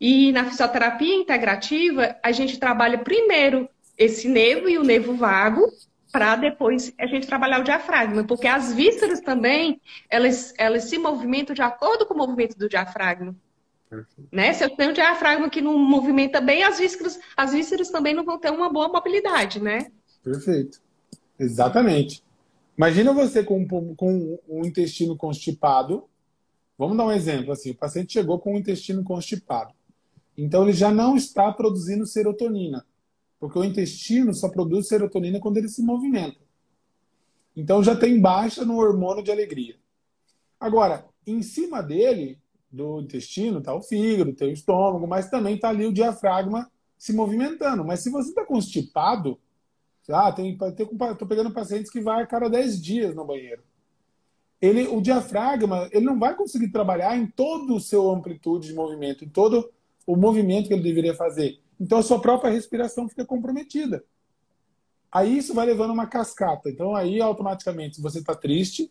E na fisioterapia integrativa, a gente trabalha primeiro esse nervo e o nervo vago, para depois a gente trabalhar o diafragma, porque as vísceras também, elas se movimentam de acordo com o movimento do diafragma. Né? Se eu tenho um diafragma que não movimenta bem, as vísceras também não vão ter uma boa mobilidade, né? Perfeito. Exatamente. Imagina você com um intestino constipado. Vamos dar um exemplo. Assim, o paciente chegou com o intestino constipado. Então ele já não está produzindo serotonina. Porque o intestino só produz serotonina quando ele se movimenta. Então já tem baixa no hormônio de alegria. Agora, em cima dele, do intestino, está o fígado, tem o estômago, mas também está ali o diafragma se movimentando. Mas se você está constipado, estou pegando pacientes que vai a cada 10 dias no banheiro. O diafragma, ele não vai conseguir trabalhar em todo o seu amplitude de movimento, em todo o movimento que ele deveria fazer. Então a sua própria respiração fica comprometida. Aí isso vai levando uma cascata. Então aí automaticamente você está triste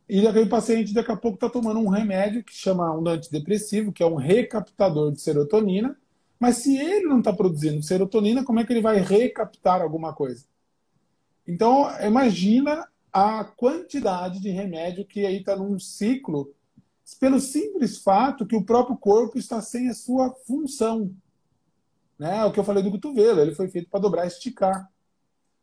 e aquele paciente daqui a pouco está tomando um remédio que chama um antidepressivo, que é um recaptador de serotonina. Mas se ele não está produzindo serotonina, como é que ele vai recaptar alguma coisa? Então imagina a quantidade de remédio que aí está num ciclo, pelo simples fato que o próprio corpo está sem a sua função. Né? O que eu falei do cotovelo, ele foi feito para dobrar e esticar.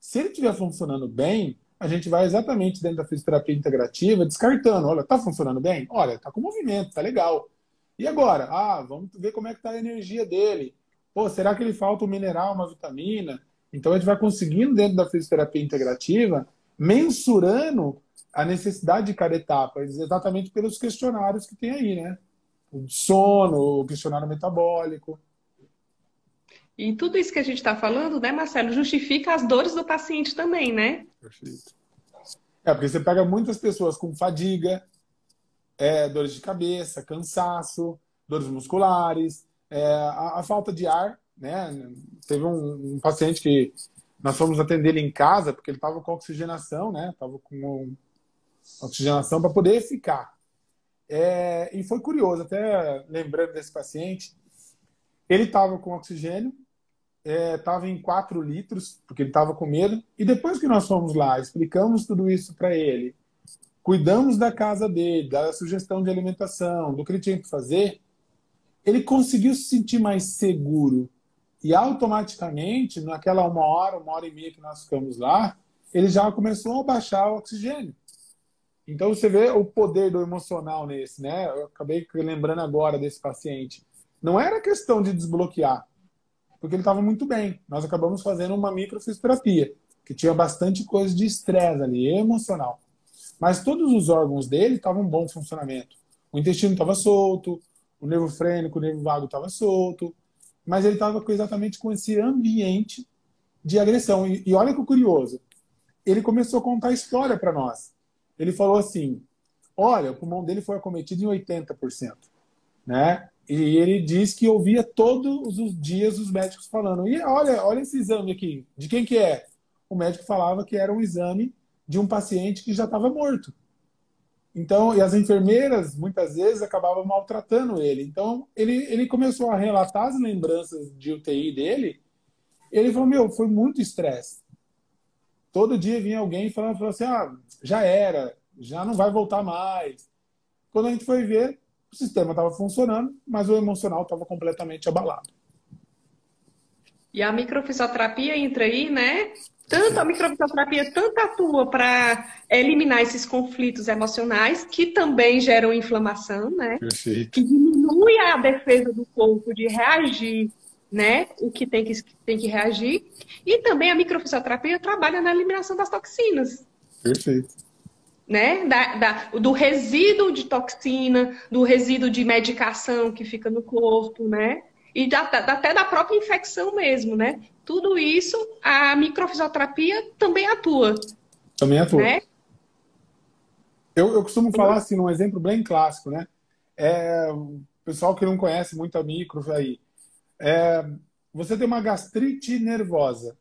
Se ele estiver funcionando bem, a gente vai exatamente dentro da fisioterapia integrativa descartando. Olha, está funcionando bem? Olha, está com movimento, está legal. E agora? Vamos ver como é que está a energia dele. Pô, será que ele falta um mineral, uma vitamina? Então a gente vai conseguindo dentro da fisioterapia integrativa, mensurando a necessidade de cada etapa, exatamente pelos questionários que tem aí, né? O sono, o questionário metabólico. E tudo isso que a gente está falando, né, Marcelo, justifica as dores do paciente também, né? Perfeito. É, porque você pega muitas pessoas com fadiga, dores de cabeça, cansaço, dores musculares, a falta de ar, né? Teve um paciente que nós fomos atender ele em casa, porque ele estava com oxigenação, né? Estava com oxigenação para poder ficar. E foi curioso, até lembrando desse paciente, ele estava com oxigênio, estava em 4 litros, porque ele estava com medo, e depois que nós fomos lá, explicamos tudo isso para ele, cuidamos da casa dele, da sugestão de alimentação, do que ele tinha que fazer, ele conseguiu se sentir mais seguro. E automaticamente, naquela 1 hora e meia que nós ficamos lá, ele já começou a baixar o oxigênio. Então você vê o poder do emocional nesse, né? Eu acabei lembrando agora desse paciente. Não era questão de desbloquear, porque ele estava muito bem. Nós acabamos fazendo uma microfisioterapia, que tinha bastante coisa de estresse ali, emocional. Mas todos os órgãos dele estavam em bom funcionamento. O intestino estava solto, o nervo frênico, o nervo vago estava solto, mas ele estava exatamente com esse ambiente de agressão. E olha que curioso, ele começou a contar a história para nós. Ele falou assim, olha, o pulmão dele foi acometido em 80%, né? E ele diz que ouvia todos os dias os médicos falando, e olha esse exame aqui, de quem que é? O médico falava que era um exame de um paciente que já estava morto. Então, e as enfermeiras, muitas vezes, acabavam maltratando ele. Então, ele começou a relatar as lembranças de UTI dele. Ele falou, foi muito estresse. Todo dia vinha alguém falando assim, já era, já não vai voltar mais. Quando a gente foi ver, o sistema estava funcionando, mas o emocional estava completamente abalado. E a microfisioterapia entra aí, né? A microfisioterapia tanto atua para eliminar esses conflitos emocionais, que também geram inflamação, né? Perfeito. Que diminui a defesa do corpo de reagir, né? O que tem que reagir. E também a microfisioterapia trabalha na eliminação das toxinas. Perfeito. Né? Do resíduo de toxina, do resíduo de medicação que fica no corpo, né? E até da própria infecção mesmo, né? Tudo isso, a microfisioterapia também atua. Também atua. Né? Eu costumo falar assim, um exemplo bem clássico, né? O pessoal que não conhece muito a micro aí. Você tem uma gastrite nervosa.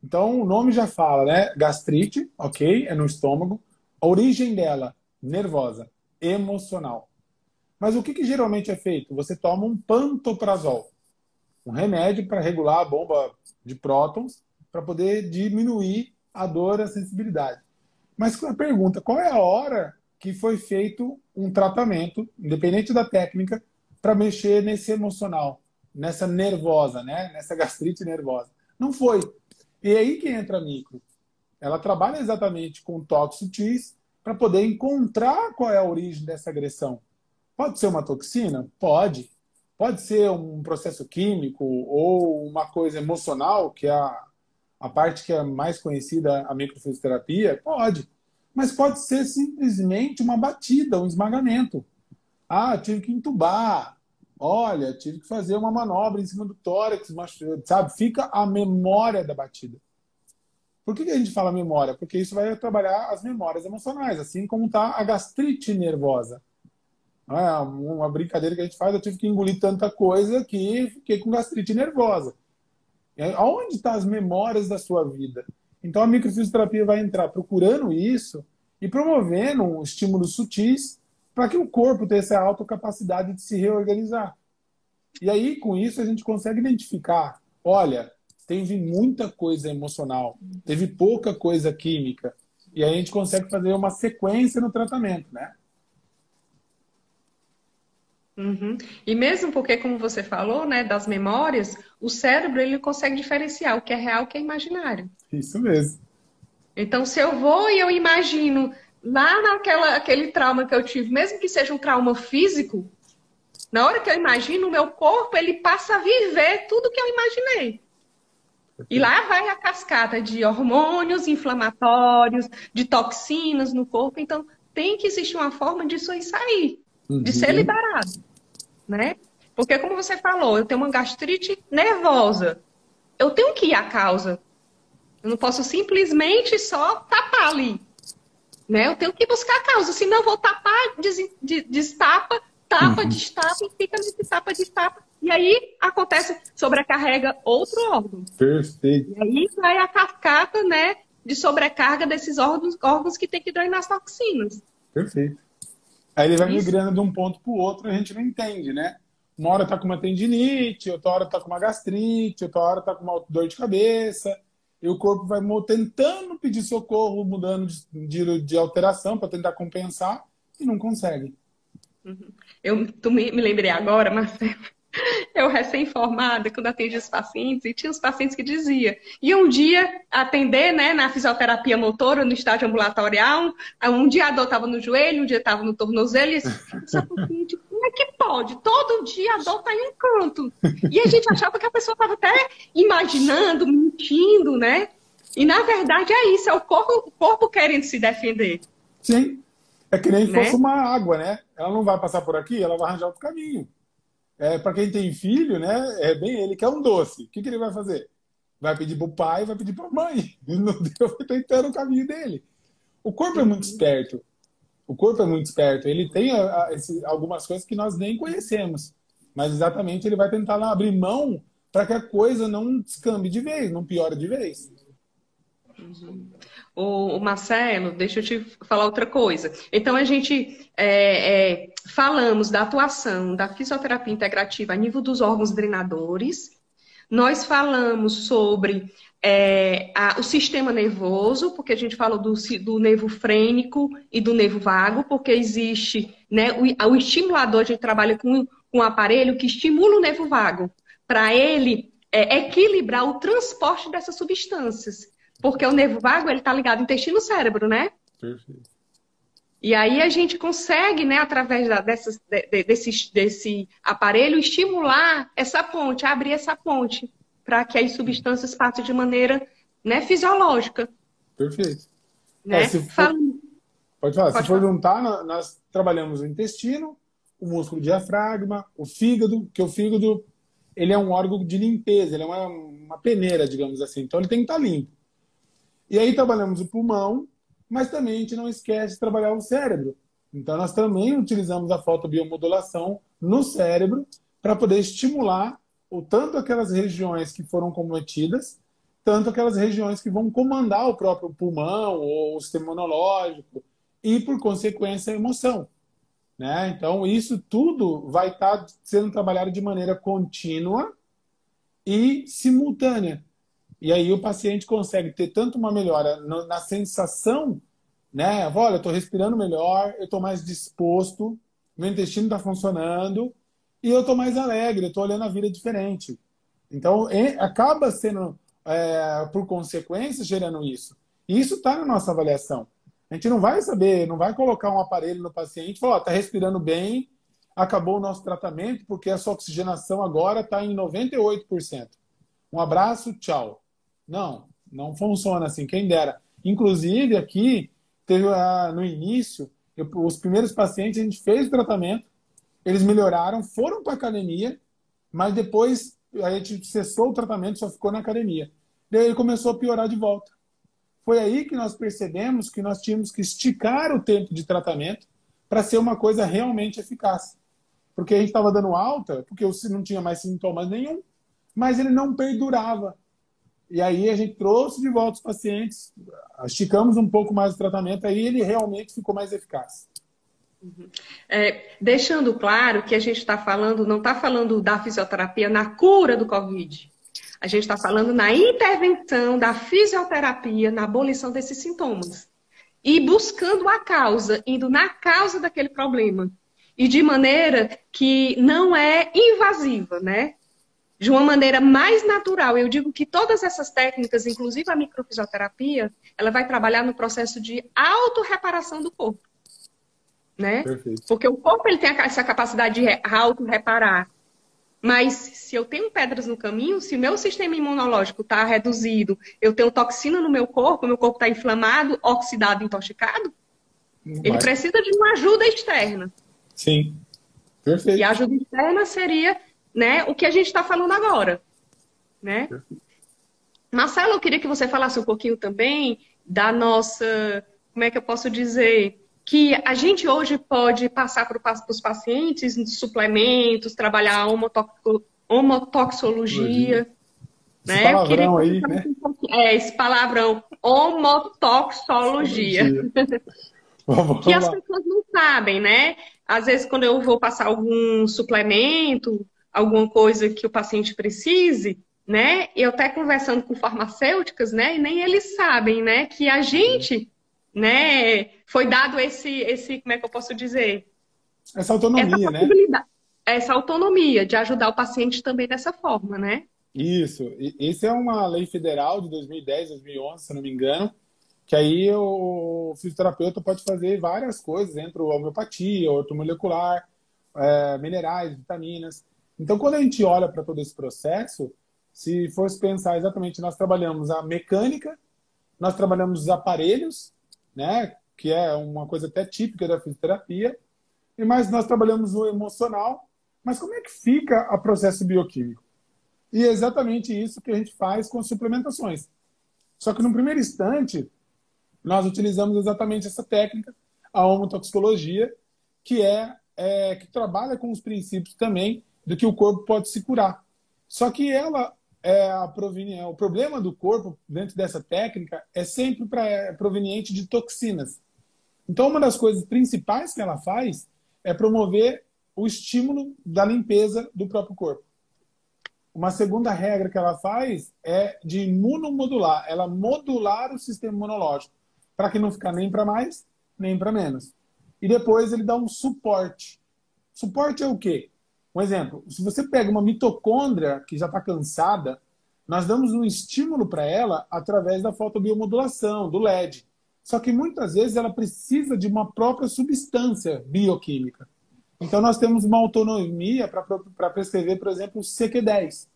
Então, o nome já fala, né? Gastrite, ok? É no estômago. A origem dela, nervosa, emocional. Mas o que geralmente é feito? Você toma um pantoprazol, um remédio para regular a bomba de prótons, para poder diminuir a dor e a sensibilidade. Mas a pergunta, qual é a hora que foi feito um tratamento, independente da técnica, para mexer nesse emocional, nessa nervosa, né? Nessa gastrite nervosa? Não foi. E é aí que entra a micro. Ela trabalha exatamente com toques sutis para poder encontrar qual é a origem dessa agressão. Pode ser uma toxina? Pode. Pode ser um processo químico ou uma coisa emocional, que é a parte que é mais conhecida, a microfisioterapia? Pode. Mas pode ser simplesmente uma batida, um esmagamento. Tive que entubar. Olha, tive que fazer uma manobra em cima do tórax, sabe? Fica a memória da batida. Por que a gente fala memória? Porque isso vai trabalhar as memórias emocionais, assim como está a gastrite nervosa. Uma brincadeira que a gente faz, eu tive que engolir tanta coisa que fiquei com gastrite nervosa. Onde estão as memórias da sua vida? Então a microfisioterapia vai entrar procurando isso e promovendo estímulos sutis para que o corpo tenha essa autocapacidade de se reorganizar. E aí, com isso, a gente consegue identificar, olha, teve muita coisa emocional, teve pouca coisa química. E aí a gente consegue fazer uma sequência no tratamento, né? Uhum. E mesmo porque, como você falou, né, das memórias, o cérebro ele consegue diferenciar o que é real e o que é imaginário. Isso mesmo. Então, se eu vou e eu imagino lá aquele trauma que eu tive, mesmo que seja um trauma físico, na hora que eu imagino, o meu corpo ele passa a viver tudo que eu imaginei. E lá vai a cascata de hormônios inflamatórios, de toxinas no corpo. Então, tem que existir uma forma disso aí sair, de ser liberado, né? Porque, como você falou, eu tenho uma gastrite nervosa. Eu tenho que ir à causa. Eu não posso simplesmente só tapar ali, né? Eu tenho que buscar a causa, senão eu vou tapar, destapa, tapa, Uhum. destapa e fica nesse tapa, destapa. E aí acontece, sobrecarrega outro órgão. Perfeito, E aí vai a cascata, né, de sobrecarga desses órgãos que tem que drenar as toxinas. perfeito. Aí ele vai Isso. migrando de um ponto para o outro e a gente não entende, né? Uma hora tá com uma tendinite, outra hora tá com uma gastrite, outra hora tá com uma dor de cabeça. E o corpo vai tentando pedir socorro, mudando de alteração para tentar compensar e não consegue. Tu me lembrei agora, Marcelo. Eu recém-formada, quando atendi os pacientes, e tinha os pacientes que dizia, e um dia atender, né, na fisioterapia motora, no estágio ambulatorial, um dia a dor estava no joelho, um dia estava no tornozelo, e essa paciente, como é que pode? Todo dia a dor está em um canto. E a gente achava que a pessoa estava até imaginando, mentindo, né? E na verdade é isso, é o corpo querendo se defender, Sim, é que nem fosse né? uma água, né? Ela não vai passar por aqui, ela vai arranjar outro caminho. Para quem tem filho, né? É bem ele que é um doce. O que ele vai fazer? Vai pedir para o pai, vai pedir para a mãe. E não deu, vai tentando o caminho dele. O corpo é muito Uhum. esperto. O corpo é muito esperto. Ele tem algumas coisas que nós nem conhecemos. Mas exatamente ele vai tentar lá abrir mão para que a coisa não descambe de vez, não piore de vez. O Marcelo, deixa eu te falar outra coisa. Então, a gente falamos da atuação da fisioterapia integrativa a nível dos órgãos drenadores. Nós falamos sobre o sistema nervoso, porque a gente falou do nervo frênico e do nervo vago, porque existe, né, o estimulador, a gente trabalha com um aparelho que estimula o nervo vago, para ele equilibrar o transporte dessas substâncias. Porque o nervo vago, ele está ligado ao intestino-cérebro, né? Perfeito. E aí a gente consegue, né, através desse aparelho, estimular essa ponte, abrir essa ponte, para que as substâncias passem de maneira, né, fisiológica, Perfeito. né? Se for, pode falar. Se Pode for falar. juntar, nós trabalhamos o intestino, o músculo diafragma, o fígado, que o fígado ele é um órgão de limpeza, ele é uma peneira, digamos assim. Então ele tem que estar limpo. E aí trabalhamos o pulmão, mas também a gente não esquece de trabalhar o cérebro. Então nós também utilizamos a fotobiomodulação no cérebro para poder estimular tanto aquelas regiões que foram comprometidas, tanto aquelas regiões que vão comandar o próprio pulmão ou o sistema imunológico e, por consequência, a emoção. Né? Então, isso tudo vai estar sendo trabalhado de maneira contínua e simultânea. E aí o paciente consegue ter tanto uma melhora na sensação, né? Olha, eu estou respirando melhor, eu estou mais disposto, meu intestino está funcionando e eu estou mais alegre, eu estou olhando a vida diferente. Então, acaba sendo, por consequência, gerando isso. E isso está na nossa avaliação. A gente não vai saber, não vai colocar um aparelho no paciente e falar, está respirando bem, acabou o nosso tratamento, porque a sua oxigenação agora está em 98%. Um abraço, tchau. Não, não funciona assim, quem dera. Inclusive, aqui, teve no início, os primeiros pacientes, a gente fez o tratamento, eles melhoraram, foram para a academia, mas depois a gente cessou o tratamento, só ficou na academia. Daí ele começou a piorar de volta. Foi aí que nós percebemos que nós tínhamos que esticar o tempo de tratamento para ser uma coisa realmente eficaz. Porque a gente estava dando alta, porque não tinha mais sintomas nenhum, mas ele não perdurava. E aí a gente trouxe de volta os pacientes, esticamos um pouco mais o tratamento, aí ele realmente ficou mais eficaz. Deixando claro que a gente está falando, não está falando da fisioterapia na cura do Covid. A gente está falando na intervenção da fisioterapia na abolição desses sintomas. E buscando a causa, indo na causa daquele problema. E de maneira que não é invasiva, né? De uma maneira mais natural. Eu digo que todas essas técnicas, inclusive a microfisioterapia, ela vai trabalhar no processo de autorreparação do corpo, né? Perfeito. Porque o corpo ele tem essa capacidade de autorreparar. Mas se eu tenho pedras no caminho, se o meu sistema imunológico está reduzido, eu tenho toxina no meu corpo está inflamado, oxidado, intoxicado, ele precisa de uma ajuda externa. Sim, perfeito. E a ajuda externa seria, né, o que a gente está falando agora, né? Marcelo, eu queria que você falasse um pouquinho também da nossa, como é que eu posso dizer, que a gente hoje pode passar para os pacientes suplementos, trabalhar a Biologia. homotoxologia, Esse né? Eu queria que palavrão você aí, falasse né? um pouquinho, esse palavrão, homotoxologia, Biologia. Vamos que as lá. pessoas não sabem, né? Às vezes, quando eu vou passar algum suplemento, alguma coisa que o paciente precise, né? Eu até conversando com farmacêuticas, né? E nem eles sabem, né? Que a gente, né? Foi dado como é que eu posso dizer? Essa Essa autonomia, né? possibilidade, essa autonomia de ajudar o paciente também dessa forma, né? Isso. Esse é uma lei federal de 2010, 2011, se eu não me engano, que aí o fisioterapeuta pode fazer várias coisas, entre a homeopatia, ortomolecular, minerais, vitaminas. Então, quando a gente olha para todo esse processo, se fosse pensar exatamente, nós trabalhamos a mecânica, nós trabalhamos os aparelhos, né, que é uma coisa até típica da fisioterapia, e mais nós trabalhamos o emocional. Mas como é que fica o processo bioquímico? E é exatamente isso que a gente faz com as suplementações. Só que no primeiro instante, nós utilizamos exatamente essa técnica, a homotoxicologia, que trabalha com os princípios também do que o corpo pode se curar. Só que ela o problema do corpo dentro dessa técnica é sempre proveniente de toxinas. Então, uma das coisas principais que ela faz é promover o estímulo da limpeza do próprio corpo. Uma segunda regra que ela faz é de imunomodular, ela modular o sistema imunológico, para que não ficar nem para mais, nem para menos. E depois ele dá um suporte. Suporte é o quê? Um exemplo, se você pega uma mitocôndria que já está cansada, nós damos um estímulo para ela através da fotobiomodulação, do LED. Só que muitas vezes ela precisa de uma própria substância bioquímica. Então, nós temos uma autonomia para prescrever, por exemplo, o CQ10.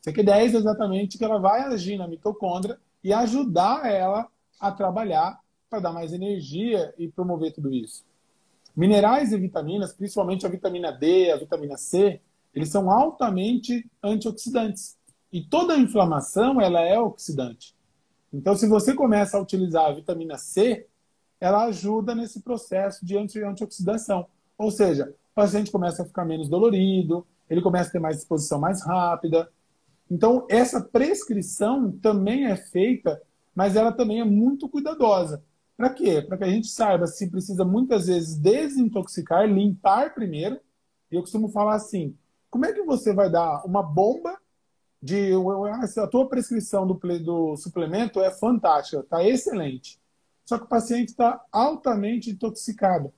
CQ10 é exatamente que ela vai agir na mitocôndria e ajudar ela a trabalhar para dar mais energia e promover tudo isso. Minerais e vitaminas, principalmente a vitamina D, a vitamina C, eles são altamente antioxidantes. E toda inflamação, ela é oxidante. Então, se você começa a utilizar a vitamina C, ela ajuda nesse processo de antioxidação. Ou seja, o paciente começa a ficar menos dolorido, ele começa a ter mais disposição mais rápida. Então, essa prescrição também é feita, mas ela também é muito cuidadosa. Para quê? Para que a gente saiba se precisa muitas vezes desintoxicar, limpar primeiro. E eu costumo falar assim, como é que você vai dar uma bomba a tua prescrição do suplemento é fantástica, está excelente. Só que o paciente está altamente intoxicado.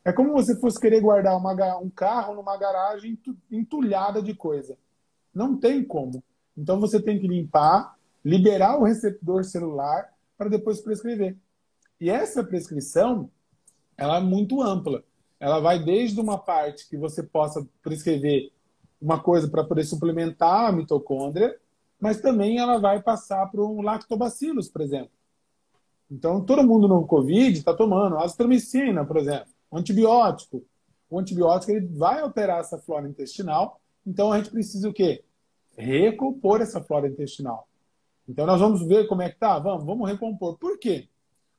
É como você fosse querer guardar um carro numa garagem entulhada de coisa. Não tem como. Então você tem que limpar, liberar o receptor celular para depois prescrever. E essa prescrição, ela é muito ampla. Ela vai desde uma parte que você possa prescrever uma coisa para poder suplementar a mitocôndria, mas também ela vai passar para um lactobacillus, por exemplo. Então, todo mundo no Covid está tomando azitromicina, por exemplo, um antibiótico. O antibiótico ele vai alterar essa flora intestinal, então a gente precisa o quê? Recompor essa flora intestinal. Então, nós vamos ver como é que tá? Vamos recompor. Por quê?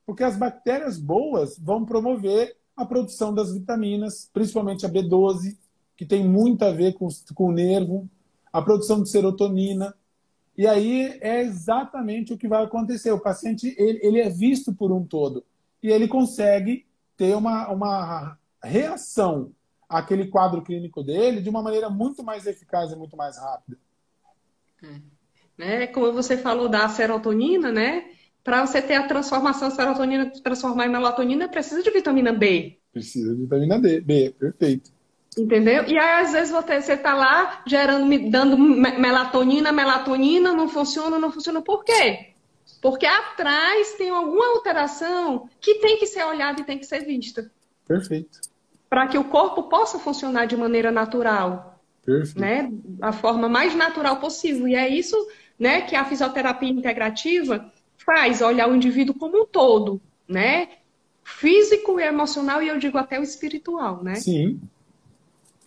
Porque as bactérias boas vão promover a produção das vitaminas, principalmente a B12, que tem muito a ver com o nervo, a produção de serotonina. E aí é exatamente o que vai acontecer. O paciente ele é visto por um todo e ele consegue ter uma reação àquele quadro clínico dele de uma maneira muito mais eficaz e muito mais rápida. Né? Como você falou da serotonina, né? Para você ter a transformação da serotonina, transformar em melatonina, precisa de vitamina B. Precisa de vitamina D, B, perfeito. Entendeu? E aí, às vezes, você está lá dando melatonina, não funciona. Por quê? Porque atrás tem alguma alteração que tem que ser olhada e tem que ser vista. Perfeito. Para que o corpo possa funcionar de maneira natural. Perfeito. Né? A forma mais natural possível. E é isso, né, que a fisioterapia integrativa faz, olhar o indivíduo como um todo, né? Físico e emocional, e eu digo até o espiritual, né? Sim.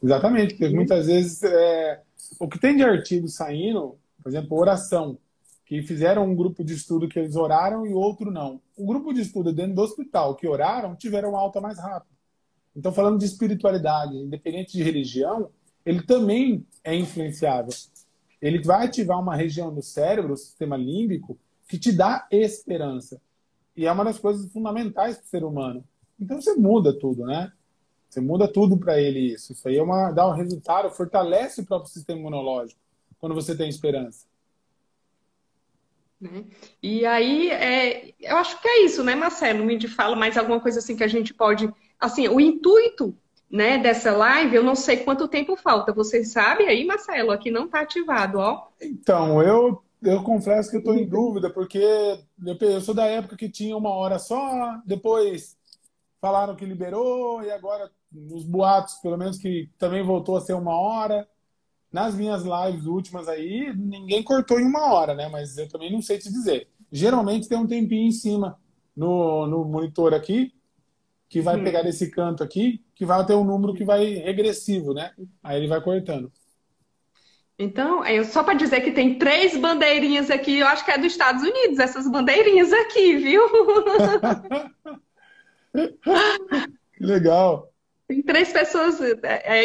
Exatamente, porque muitas vezes o que tem de artigo saindo, por exemplo, oração, que fizeram um grupo de estudo que eles oraram e outro não. O grupo de estudo dentro do hospital que oraram tiveram alta mais rápido. Então, falando de espiritualidade, independente de religião, ele também é influenciável. Ele vai ativar uma região do cérebro, o sistema límbico, que te dá esperança. E é uma das coisas fundamentais para o ser humano. Então, você muda tudo, né? Você muda tudo para ele isso. Isso aí dá um resultado, fortalece o próprio sistema imunológico quando você tem esperança. Né? E aí, eu acho que é isso, né, Marcelo? Me fala mais alguma coisa assim que a gente pode... Assim, o intuito, né, dessa live, eu não sei quanto tempo falta. Você sabe aí, Marcelo? Aqui não está ativado, ó. Então, eu confesso que eu estou em dúvida, porque eu sou da época que tinha 1 hora só, depois falaram que liberou, e agora nos boatos, pelo menos que também voltou a ser 1 hora. Nas minhas lives últimas aí, ninguém cortou em 1 hora, né? Mas eu também não sei te dizer. Geralmente tem um tempinho em cima no monitor aqui, que vai pegar desse canto aqui, que vai ter um número que vai regressivo, né? Aí ele vai cortando. Então, só para dizer que tem 3 bandeirinhas aqui, eu acho que é dos Estados Unidos, essas bandeirinhas aqui, viu? Que legal. Tem 3 pessoas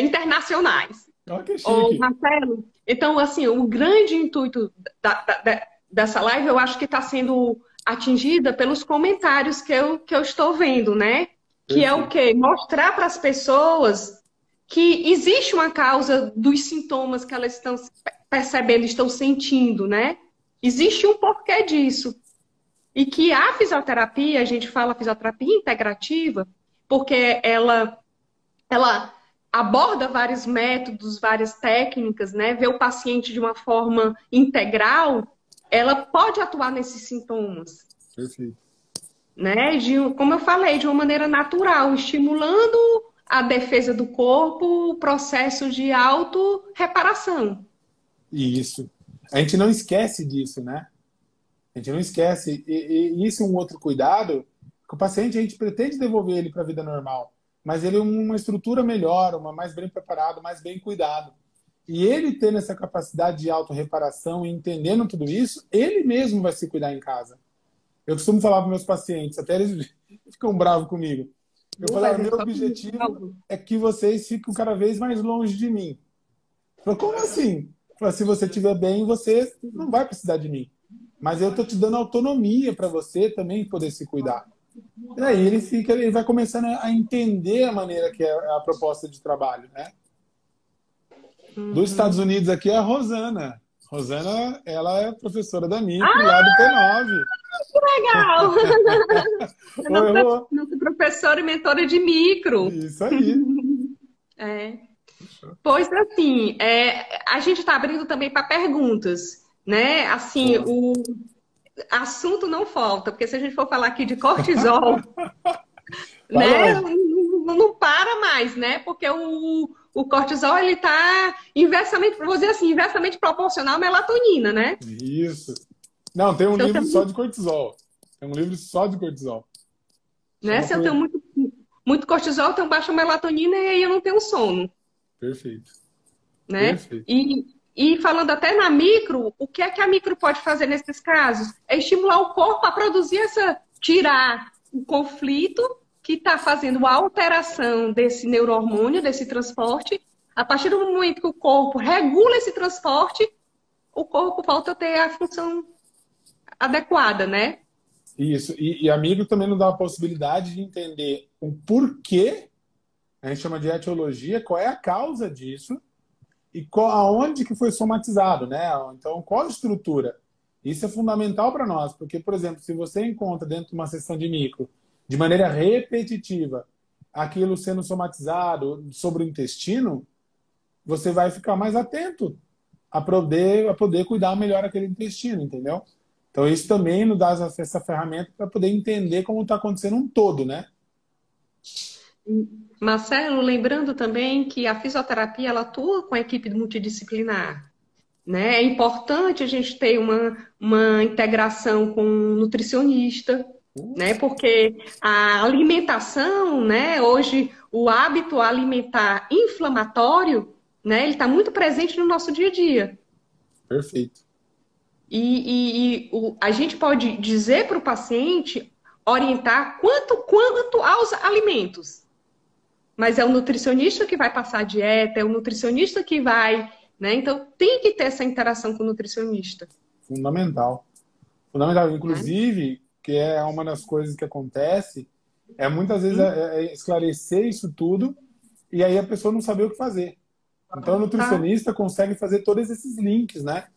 internacionais. Olha que Ô, chique. Marcelo, então, assim, o grande intuito dessa live, eu acho que está sendo atingida pelos comentários que eu estou vendo, né? Que é o quê? Mostrar para as pessoas que existe uma causa dos sintomas que elas estão percebendo, estão sentindo, né? Existe um porquê disso. E que a fisioterapia, a gente fala fisioterapia integrativa, porque ela aborda vários métodos, várias técnicas, né? Vê o paciente de uma forma integral, ela pode atuar nesses sintomas. Perfeito. Né? Como eu falei, de uma maneira natural, estimulando a defesa do corpo, o processo de autorreparação. Isso. A gente não esquece disso, né? A gente não esquece. E isso é um outro cuidado, que o paciente, a gente pretende devolver ele para a vida normal, mas ele é uma estrutura melhor, mais bem preparado, mais bem cuidado. E ele tendo essa capacidade de autorreparação e entendendo tudo isso, ele mesmo vai se cuidar em casa. Eu costumo falar para meus pacientes, até eles ficam bravos comigo. Eu falo, meu objetivo é que vocês fiquem cada vez mais longe de mim. Eu falo, como assim? Eu falo, se você estiver bem, você não vai precisar de mim. Mas eu estou te dando autonomia para você também poder se cuidar. E aí ele vai começando a entender a maneira que é a proposta de trabalho, né? Dos Estados Unidos aqui é a Rosana. Rosana, ela é professora da Micro, lá do P9. Que legal! Nossa professora e mentora de micro. Isso aí. Pois assim, a gente está abrindo também para perguntas, né? Assim, o assunto não falta, porque se a gente for falar aqui de cortisol, né? Não para mais, né? Porque o cortisol, ele está inversamente, vou dizer assim, inversamente proporcional à melatonina, né? Isso. Não, tem um livro só de cortisol. Tem um livro só de cortisol. Né? Se eu tenho muito cortisol, eu tenho baixa melatonina e aí eu não tenho sono. Perfeito. Né? Perfeito. E falando até na micro, o que é que a micro pode fazer nesses casos? É estimular o corpo a produzir tirar o conflito que está fazendo a alteração desse neurohormônio, desse transporte. A partir do momento que o corpo regula esse transporte, o corpo volta a ter a função adequada, né? Isso. E a micro também nos dá a possibilidade de entender o porquê, a gente chama de etiologia, qual é a causa disso e aonde que foi somatizado, né? Então, qual a estrutura? Isso é fundamental para nós, porque, por exemplo, se você encontra dentro de uma sessão de micro, de maneira repetitiva, aquilo sendo somatizado sobre o intestino, você vai ficar mais atento a poder cuidar melhor daquele intestino, entendeu? Então, isso também nos dá essa ferramenta para poder entender como está acontecendo um todo, né? Marcelo, lembrando também que a fisioterapia ela atua com a equipe multidisciplinar. Né? É importante a gente ter uma integração com um nutricionista, né? Porque a alimentação, né? Hoje, o hábito alimentar inflamatório, né? Ele está muito presente no nosso dia a dia. Perfeito. A gente pode dizer para o paciente, orientar quanto aos alimentos. Mas é o nutricionista que vai passar a dieta, é o nutricionista que vai, né? Então tem que ter essa interação com o nutricionista. Fundamental. Fundamental. Né? Inclusive, que é uma das coisas que acontece, é muitas vezes esclarecer isso tudo e aí a pessoa não saber o que fazer. Então, o Tá? nutricionista consegue fazer todos esses links, né?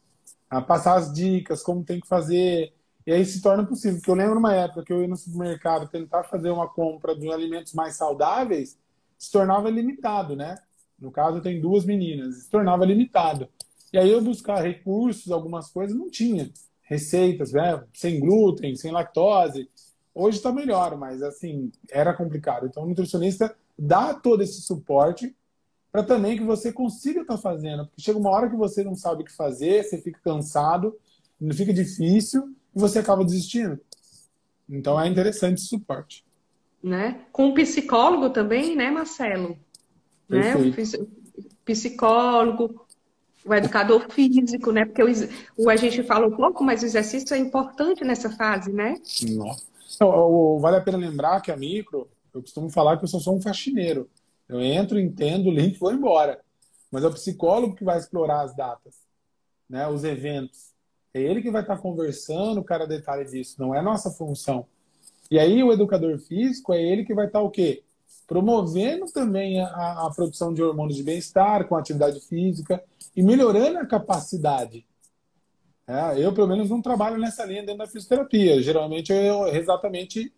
A passar as dicas, como tem que fazer, e aí se torna possível. Porque eu lembro uma época que eu ia no supermercado tentar fazer uma compra de alimentos mais saudáveis, se tornava limitado, né? No caso, tem duas meninas, se tornava limitado. E aí eu buscar recursos, algumas coisas, não tinha. Receitas, né? Sem glúten, sem lactose. Hoje está melhor, mas assim, era complicado. Então, o nutricionista dá todo esse suporte para também que você consiga estar fazendo. Porque chega uma hora que você não sabe o que fazer, você fica cansado, fica difícil e você acaba desistindo. Então é interessante esse suporte. Né? Com o psicólogo também, né, Marcelo? Né? Perfeito. Psicólogo, o educador físico, né? Porque a gente fala um pouco, mas o exercício é importante nessa fase, né? Nossa. Então, vale a pena lembrar que a micro, eu costumo falar que eu só sou um faxineiro. Eu entro, entendo, limpo e vou embora. Mas é o psicólogo que vai explorar as datas, né? Os eventos. É ele que vai estar conversando cada detalhe disso. Não é nossa função. E aí o educador físico é ele que vai estar o quê? Promovendo também a produção de hormônios de bem-estar com atividade física e melhorando a capacidade. Eu, pelo menos, não trabalho nessa linha dentro da fisioterapia. Geralmente,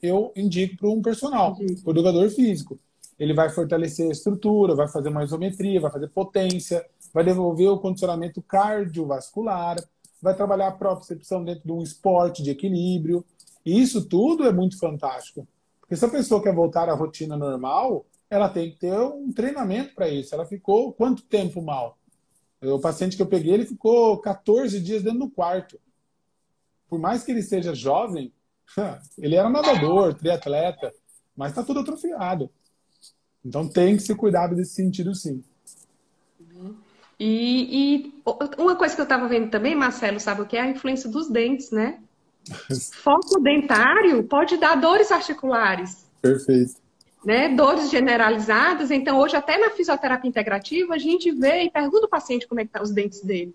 eu indico para um personal, para o educador físico. Ele vai fortalecer a estrutura, vai fazer uma isometria, vai fazer potência, vai desenvolver o condicionamento cardiovascular, vai trabalhar a propriocepção dentro de um esporte de equilíbrio. E isso tudo é muito fantástico. Porque se a pessoa quer voltar à rotina normal, ela tem que ter um treinamento para isso. Ela ficou quanto tempo mal? O paciente que eu peguei, ele ficou 14 dias dentro do quarto. Por mais que ele seja jovem, ele era nadador, triatleta, mas está tudo atrofiado. Então tem que ser cuidado desse sentido, sim. Uma coisa que eu estava vendo também, Marcelo, sabe o que é a influência dos dentes, né? Foco dentário pode dar dores articulares, Perfeito. né? Dores generalizadas. Então, hoje, até na fisioterapia integrativa, a gente vê e pergunta ao paciente como é que estão os dentes dele,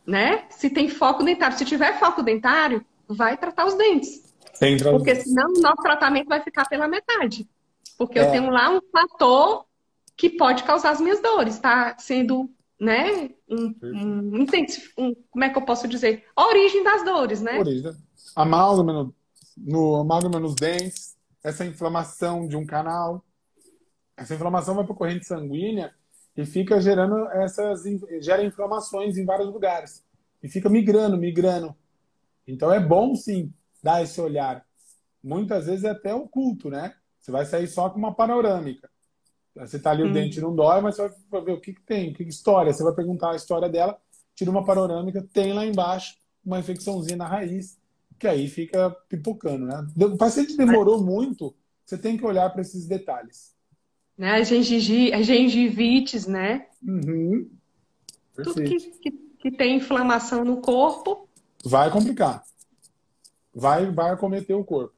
né? Se tem foco dentário. Se tiver foco dentário, vai tratar os dentes. Tem Porque tradução. senão o nosso tratamento vai ficar pela metade. Porque eu É, tenho lá um fator que pode causar as minhas dores, tá? Sendo, né? Como é que eu posso dizer? A origem das dores, né? origem. Amálgama amálgama nos dentes, essa inflamação de um canal. Essa inflamação vai para a corrente sanguínea e fica gera inflamações em vários lugares. E fica migrando, migrando. Então é bom sim dar esse olhar. Muitas vezes é até oculto, né? Você vai sair só com uma panorâmica. Você tá ali, o dente não dói, mas você vai ver o que tem, que história. Você vai perguntar a história dela, tira uma panorâmica, tem lá embaixo uma infecçãozinha na raiz, que aí fica pipocando, né? O paciente demorou muito, você tem que olhar para esses detalhes. Né? A gengivites, né? Uhum, Tudo perfeito. que tem inflamação no corpo. Vai complicar. Vai acometer o corpo.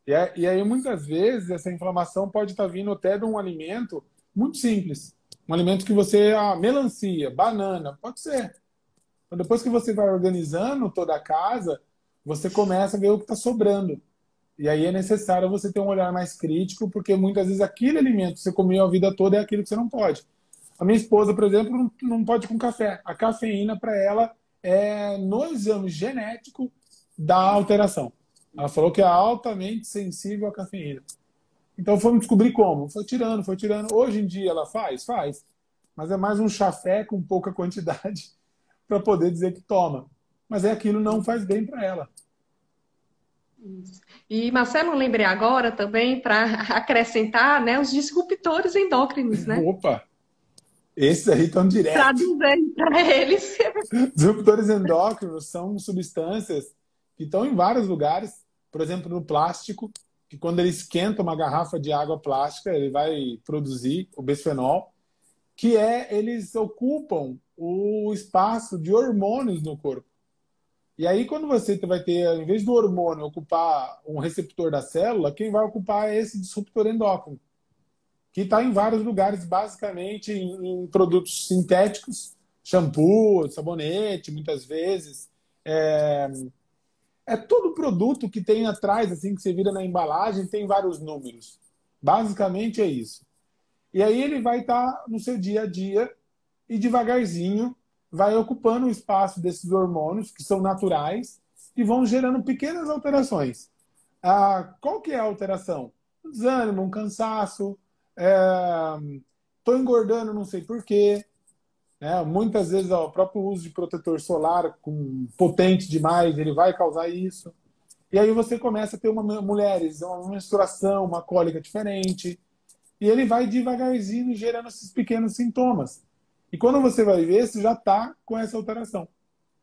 E aí, muitas vezes, essa inflamação pode estar vindo até de um alimento muito simples. Um alimento que você, melancia, banana, pode ser. Então, depois que você vai organizando toda a casa, você começa a ver o que está sobrando. E aí é necessário você ter um olhar mais crítico, porque muitas vezes aquele alimento que você comeu a vida toda é aquilo que você não pode. A minha esposa, por exemplo, não pode com café. A cafeína, para ela, é no exame genético da alteração. Ela falou que é altamente sensível à cafeína. Então fomos descobrir como. Foi tirando, foi tirando. Hoje em dia ela faz? Faz. Mas é mais um chafé com pouca quantidade para poder dizer que toma. Mas é aquilo não faz bem para ela. E, Marcelo, eu lembrei agora também para acrescentar, né, os disruptores endócrinos, né? Opa! Esses aí estão direto. Traduzendo para eles. Disruptores endócrinos são substâncias que estão em vários lugares. Por exemplo, no plástico, que quando ele esquenta uma garrafa de água plástica, ele vai produzir o bisfenol, eles ocupam o espaço de hormônios no corpo. E aí, quando você vai ter, em vez do hormônio ocupar um receptor da célula, quem vai ocupar é esse disruptor endócrino, que está em vários lugares, basicamente em produtos sintéticos, shampoo, sabonete, muitas vezes. É, é todo produto que tem atrás, assim, que você vira na embalagem, tem vários números. Basicamente é isso. E aí ele vai estar no seu dia a dia e devagarzinho vai ocupando o espaço desses hormônios, que são naturais, e vão gerando pequenas alterações. Qual que é a alteração? Um desânimo, um cansaço, estou engordando, não sei por quê. Né? Muitas vezes ó, o próprio uso de protetor solar potente demais, ele vai causar isso. E aí você começa a ter mulheres, uma menstruação, uma cólica diferente. E ele vai devagarzinho gerando esses pequenos sintomas. E quando você vai ver, você já está com essa alteração.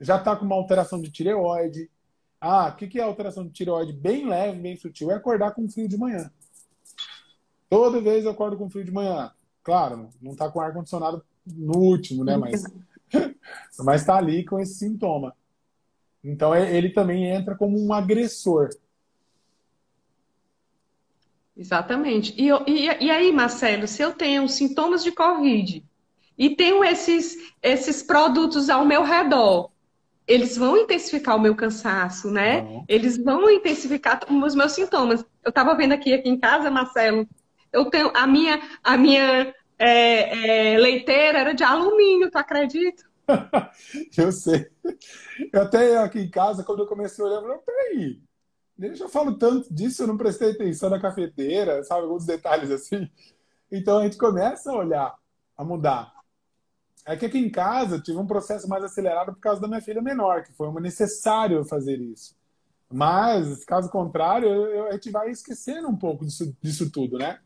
Já está com uma alteração de tireoide. O que é alteração de tireoide? Bem leve, bem sutil. É acordar com frio de manhã. Toda vez eu acordo com frio de manhã. Claro, não está com ar-condicionado no último, né? Mas está ali com esse sintoma. Então ele também entra como um agressor. Exatamente. E aí, Marcelo, se eu tenho sintomas de Covid e tenho esses produtos ao meu redor, eles vão intensificar o meu cansaço, né? Não. Eles vão intensificar os meus sintomas. Eu estava vendo aqui em casa, Marcelo, eu tenho a minha leiteira era de alumínio, tu acredita? Eu sei. Eu até aqui em casa, quando eu comecei a olhar, eu falei, peraí, eu já falo tanto disso, eu não prestei atenção na cafeteira, sabe? Alguns detalhes assim. Então a gente começa a olhar, a mudar. É que aqui em casa eu tive um processo mais acelerado por causa da minha filha menor, que foi necessário fazer isso. Mas, caso contrário, a gente vai esquecendo um pouco disso tudo, né?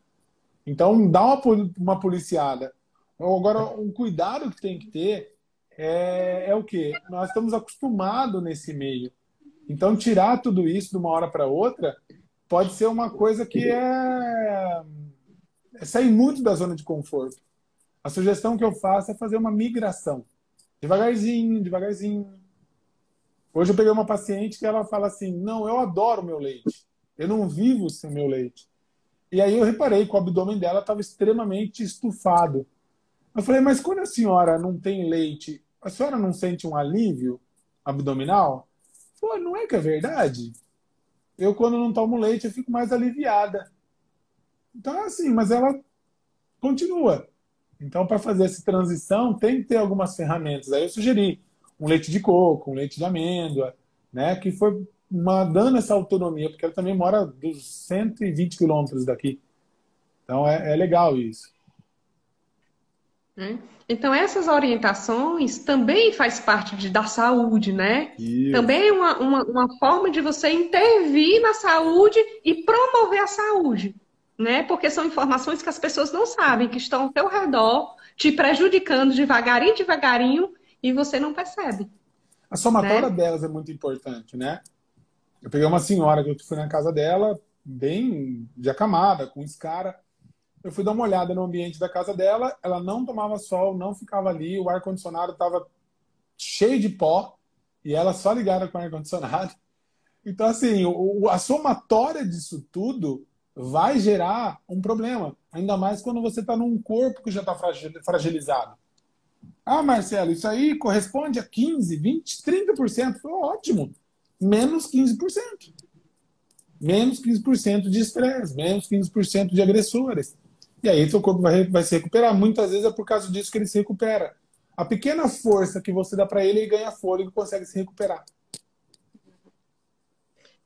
Então, dá uma policiada. Agora, um cuidado que tem que ter é o quê? Nós estamos acostumados nesse meio. Então, tirar tudo isso de uma hora para outra pode ser uma coisa que é sair muito da zona de conforto. A sugestão que eu faço é fazer uma migração. Devagarzinho, devagarzinho. Hoje eu peguei uma paciente que ela fala assim, não, eu adoro meu leite. Eu não vivo sem meu leite. E aí eu reparei que o abdômen dela estava extremamente estufado. Eu falei, mas quando a senhora não tem leite, a senhora não sente um alívio abdominal? Pô, não é que é verdade? Eu, quando não tomo leite, eu fico mais aliviada. Então é assim, mas ela continua. Então, para fazer essa transição, tem que ter algumas ferramentas. Aí eu sugeri um leite de coco, um leite de amêndoa, né? Que foi dando essa autonomia, porque ela também mora dos 120 quilômetros daqui. Então, é legal isso. Então, essas orientações também faz parte da saúde, né? Isso. Também é uma forma de você intervir na saúde e promover a saúde, né? Porque são informações que as pessoas não sabem, que estão ao teu redor, te prejudicando devagarinho, devagarinho, e você não percebe, A somatória né? delas é muito importante, né? Eu peguei uma senhora que eu fui na casa dela, bem de acamada, com escara. Eu fui dar uma olhada no ambiente da casa dela, ela não tomava sol, não ficava ali, o ar-condicionado estava cheio de pó, e ela só ligada com o ar-condicionado. Então, assim, a somatória disso tudo vai gerar um problema. Ainda mais quando você está num corpo que já está fragilizado. Marcelo, isso aí corresponde a 15, 20, 30%. Foi ótimo. Menos 15%. Menos 15% de estresse, menos 15% de agressores. E aí seu corpo vai se recuperar. Muitas vezes é por causa disso que ele se recupera. A pequena força que você dá para ele, ele ganha fôlego e consegue se recuperar.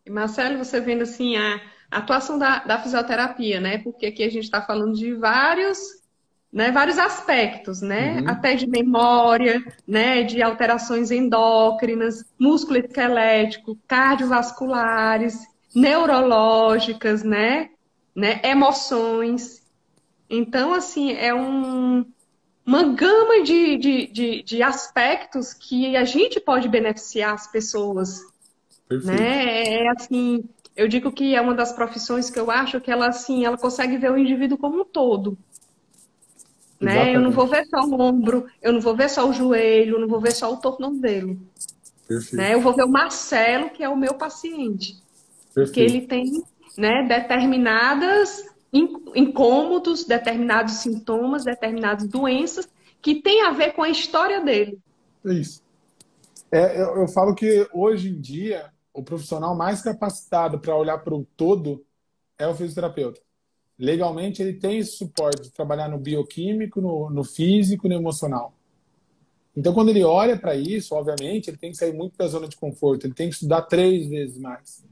E Marcelo, você vendo assim a atuação da fisioterapia, né? Porque aqui a gente está falando de vários aspectos, né? Uhum. Até de memória, né? De alterações endócrinas, músculo-esquelético, cardiovasculares, neurológicas, né? Emoções. Então, assim, é uma gama de aspectos que a gente pode beneficiar as pessoas, Perfeito. né? É assim, eu digo que é uma das profissões que eu acho que ela assim, ela consegue ver o indivíduo como um todo, né? Eu não vou Exatamente. ver só o ombro, eu não vou ver só o joelho, eu não vou ver só o tornozelo, Perfeito. né? Eu vou ver o Marcelo, que é o meu paciente, porque Perfeito. ele tem, né, determinadas incômodos, determinados sintomas, determinadas doenças que tem a ver com a história dele. É isso. Eu falo que hoje em dia o profissional mais capacitado para olhar para o todo é o fisioterapeuta. Legalmente ele tem esse suporte de trabalhar no bioquímico, no físico, no emocional. Então quando ele olha para isso, obviamente, ele tem que sair muito da zona de conforto, ele tem que estudar 3 vezes mais.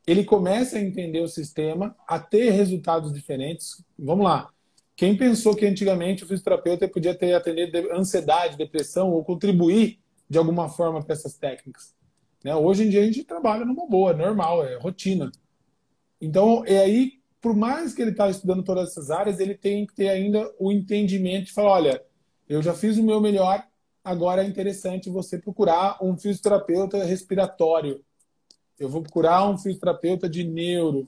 Ele começa a entender o sistema, a ter resultados diferentes. Vamos lá. Quem pensou que antigamente o fisioterapeuta podia ter atendido ansiedade, depressão ou contribuir de alguma forma para essas técnicas? Né? Hoje em dia a gente trabalha numa boa, normal, é rotina. Então, é aí, por mais que ele está estudando todas essas áreas, ele tem que ter ainda o entendimento de falar, olha, eu já fiz o meu melhor, agora é interessante você procurar um fisioterapeuta respiratório. Eu vou procurar um fisioterapeuta de neuro.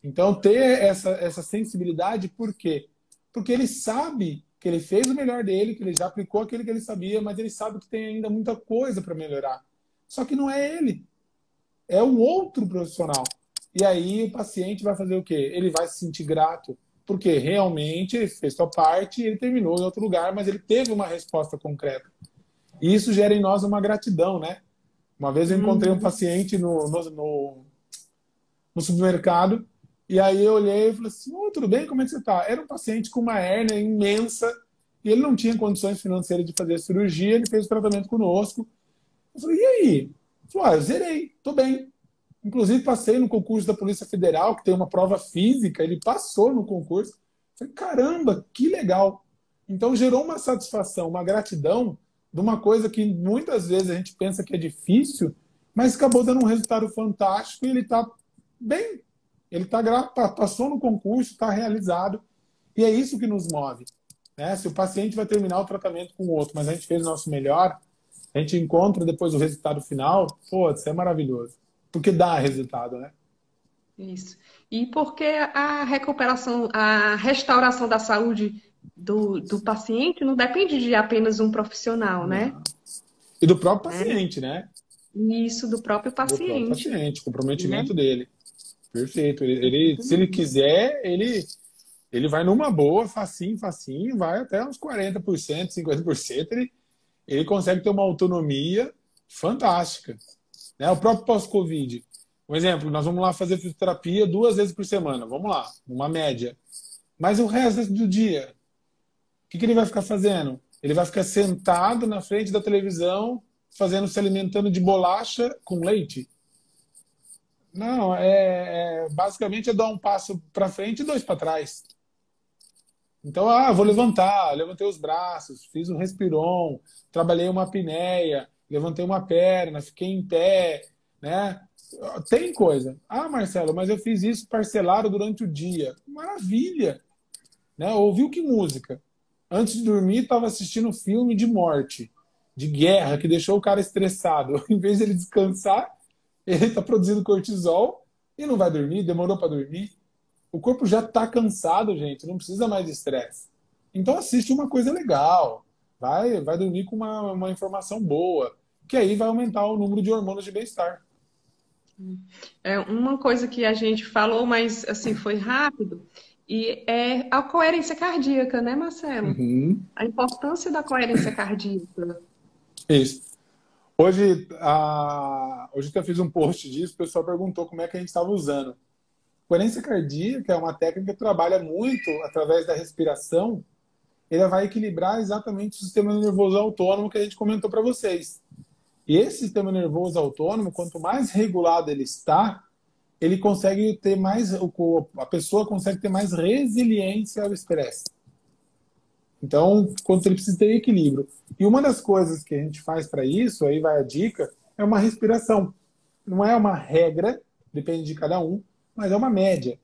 Então, ter essa sensibilidade, por quê? Porque ele sabe que ele fez o melhor dele, que ele já aplicou aquilo que ele sabia, mas ele sabe que tem ainda muita coisa para melhorar. Só que não é ele, é um outro profissional. E aí o paciente vai fazer o quê? Ele vai se sentir grato, porque realmente ele fez sua parte e ele terminou em outro lugar, mas ele teve uma resposta concreta. E isso gera em nós uma gratidão, né? Uma vez eu encontrei um Uhum. paciente no supermercado. E aí eu olhei e falei assim, oh, tudo bem? Como é que você está? Era um paciente com uma hérnia imensa e ele não tinha condições financeiras de fazer a cirurgia, ele fez o tratamento conosco. Eu falei, e aí? Ele falou, eu zerei, estou bem. Inclusive passei no concurso da Polícia Federal, que tem uma prova física, ele passou no concurso. Eu falei, caramba, que legal. Então gerou uma satisfação, uma gratidão de uma coisa que muitas vezes a gente pensa que é difícil, mas acabou dando um resultado fantástico e ele está bem. Ele passou no concurso, está realizado. E é isso que nos move. Né? Se o paciente vai terminar o tratamento com o outro, mas a gente fez o nosso melhor, a gente encontra depois o resultado final, pô, isso é maravilhoso. Porque dá resultado, né? Isso. E porque a recuperação, a restauração da saúde do paciente não depende de apenas um profissional, né? Não. E do próprio Né? paciente, né? Isso do próprio Do próprio paciente, paciente, né? comprometimento dele. Perfeito. Se ele Exatamente. quiser, ele vai numa boa, facinho, facinho, vai até uns 40%, 50%. Ele consegue ter uma autonomia fantástica. Né? O próprio pós-Covid. Um exemplo, nós vamos lá fazer fisioterapia 2 vezes por semana. Vamos lá, uma média. Mas o resto do dia, o que ele vai ficar fazendo? Ele vai ficar sentado na frente da televisão, se alimentando de bolacha com leite? Não, basicamente é dar um passo para frente e 2 para trás. Então, vou levantar, levantei os braços, fiz um respiron, trabalhei uma apneia, levantei uma perna, fiquei em pé, né? Tem coisa. Marcelo, mas eu fiz isso parcelado durante o dia. Maravilha! Né? Ouviu que música? Antes de dormir, estava assistindo um filme de morte, de guerra, que deixou o cara estressado. Em vez de ele descansar, ele está produzindo cortisol e não vai dormir, demorou para dormir. O corpo já está cansado, gente, não precisa mais de estresse. Então assiste uma coisa legal, vai dormir com uma informação boa, que aí vai aumentar o número de hormônios de bem-estar. É uma coisa que a gente falou, mas assim foi rápido, e é a coerência cardíaca, né, Marcelo? Uhum. A importância da coerência cardíaca. Isso. Hoje eu fiz um post disso, o pessoal perguntou como é que a gente estava usando. Coerência cardíaca é uma técnica que trabalha muito através da respiração. Ele vai equilibrar exatamente o sistema nervoso autônomo que a gente comentou para vocês. E esse sistema nervoso autônomo, quanto mais regulado ele está, ele consegue ter mais, a pessoa consegue ter mais resiliência ao estresse. Então, quando ele precisa ter equilíbrio. E uma das coisas que a gente faz para isso, aí vai a dica, é uma respiração. Não é uma regra, depende de cada um, mas é uma média.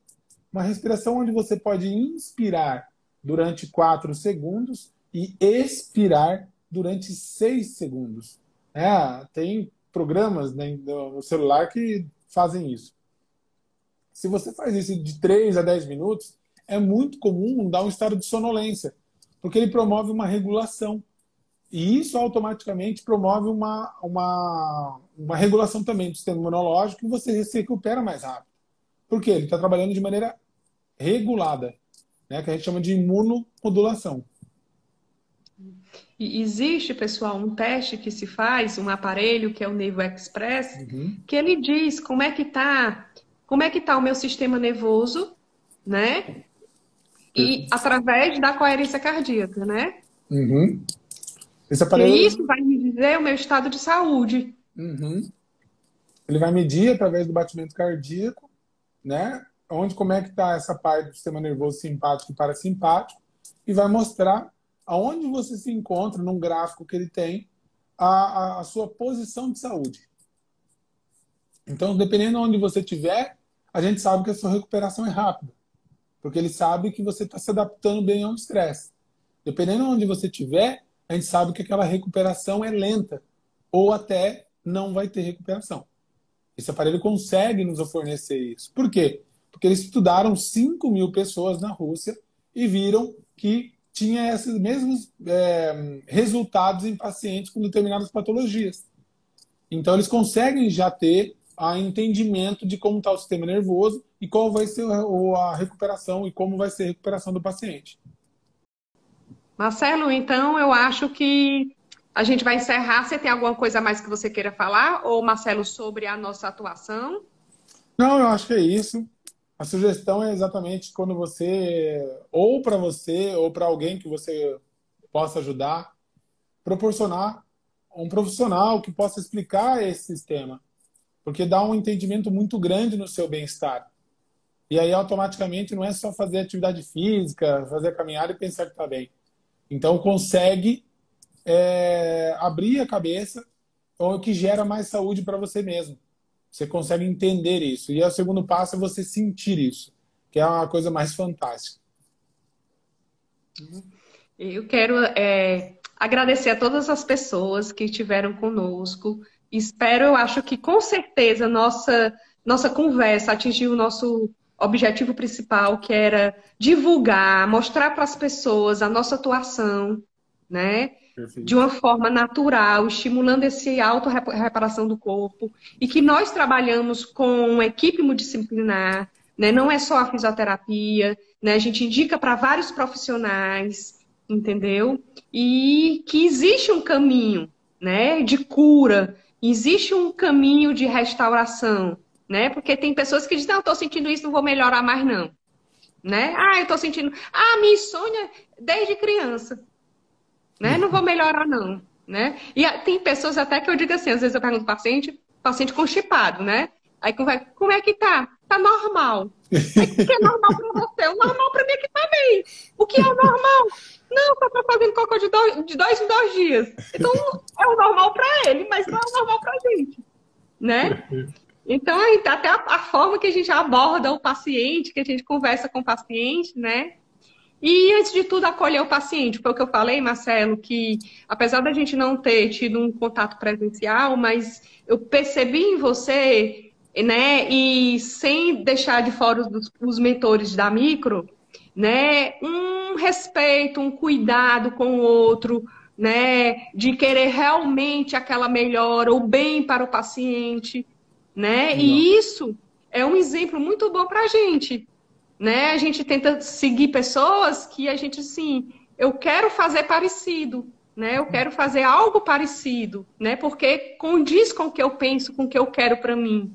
Uma respiração onde você pode inspirar durante 4 segundos e expirar durante 6 segundos. Tem programas, né, no celular que fazem isso. Se você faz isso de 3 a 10 minutos, é muito comum dar um estado de sonolência, porque ele promove uma regulação. E isso automaticamente promove uma regulação também do sistema imunológico e você se recupera mais rápido. Por quê? Ele está trabalhando de maneira regulada, né? Que a gente chama de imunomodulação. E existe, pessoal, um teste que se faz, um aparelho que é o Nevo Express, Uhum. que ele diz como é que tá o meu sistema nervoso, né? E Perfeito. através da coerência cardíaca, né? Uhum. Esse Que aparelho, isso vai me dizer o meu estado de saúde. uhum, ele vai medir através do batimento cardíaco, né? Onde como é que está essa parte do sistema nervoso simpático e parasimpático e vai mostrar aonde você se encontra num gráfico que ele tem a sua posição de saúde. Então, dependendo de onde você estiver, a gente sabe que a sua recuperação é rápida, porque ele sabe que você está se adaptando bem ao estresse. Dependendo de onde você estiver, a gente sabe que aquela recuperação é lenta ou até não vai ter recuperação. Esse aparelho consegue nos fornecer isso. Por quê? Porque eles estudaram 5.000 pessoas na Rússia e viram que tinha esses mesmos resultados em pacientes com determinadas patologias. Então, eles conseguem já ter a entendimento de como está o sistema nervoso e qual vai ser a recuperação e como vai ser a recuperação do paciente. Marcelo, então eu acho que a gente vai encerrar. Você tem alguma coisa a mais que você queira falar? Ou, Marcelo, sobre a nossa atuação? Não, eu acho que é isso. A sugestão é exatamente quando você, ou para alguém que você possa ajudar, proporcionar um profissional que possa explicar esse sistema, porque dá um entendimento muito grande no seu bem-estar. E aí, automaticamente, não é só fazer atividade física, fazer caminhada e pensar que está bem. Então, consegue abrir a cabeça, o que gera mais saúde para você mesmo. Você consegue entender isso. E o segundo passo é você sentir isso, que é uma coisa mais fantástica. Eu quero agradecer a todas as pessoas que estiveram conosco. Espero, eu acho que com certeza nossa conversa atingiu o nosso objetivo principal, que era divulgar, mostrar para as pessoas a nossa atuação, né? De Perfeito. uma forma natural, estimulando esse auto-reparação do corpo, e que nós trabalhamos com uma equipe multidisciplinar, né? Não é só a fisioterapia, né? A gente indica para vários profissionais, entendeu? E que existe um caminho, né, de cura, existe um caminho de restauração, né? Porque tem pessoas que dizem, não, eu tô sentindo isso, não vou melhorar mais, não. Né? Ah, eu tô sentindo. Ah, minha insônia desde criança, né? Não vou melhorar, não. Né? E tem pessoas até que eu digo assim, às vezes eu pergunto ao paciente constipado, né? Aí como é que tá? Tá normal. Aí o que é normal pra você? O normal pra mim é que tá bem. O que é o normal? Não, só tá fazendo cocô de dois em 2 dias. Então é o normal pra ele, mas não é o normal pra gente, né? Então, até a forma que a gente aborda o paciente, que a gente conversa com o paciente, né? E, antes de tudo, acolher o paciente. Foi o que eu falei, Marcelo, que apesar da gente não ter tido um contato presencial, mas eu percebi em você, né, e sem deixar de fora os mentores da micro, né, um respeito, um cuidado com o outro, né, de querer realmente aquela melhora, o bem para o paciente, né? Legal. E isso é um exemplo muito bom para a gente, né? A gente tenta seguir pessoas que a gente, assim, eu quero fazer parecido, né? Eu quero fazer algo parecido, né? Porque condiz com o que eu penso, com o que eu quero para mim,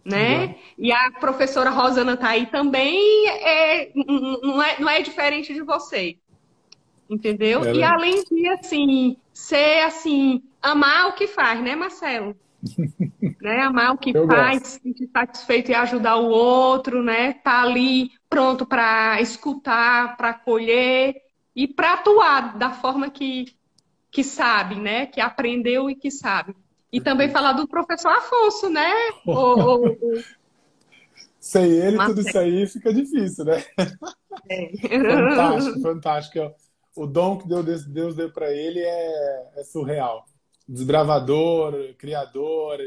Legal. né? E a professora Rosana tá aí também, não é diferente de você, entendeu? E Ela, além de, assim, ser, assim, amar o que faz, né, Marcelo? Né? Amar o que eu faz, gosto. se sentir satisfeito e ajudar o outro, né? Tá ali pronto para escutar, para acolher e para atuar da forma que sabe, né? Que aprendeu e que sabe. E também Perfeito. falar do professor Afonso, né? O Sem ele, tudo isso Marcelo. aí fica difícil, né? Fantástico, fantástico. O dom que Deus deu para ele é surreal. Desbravador, criador,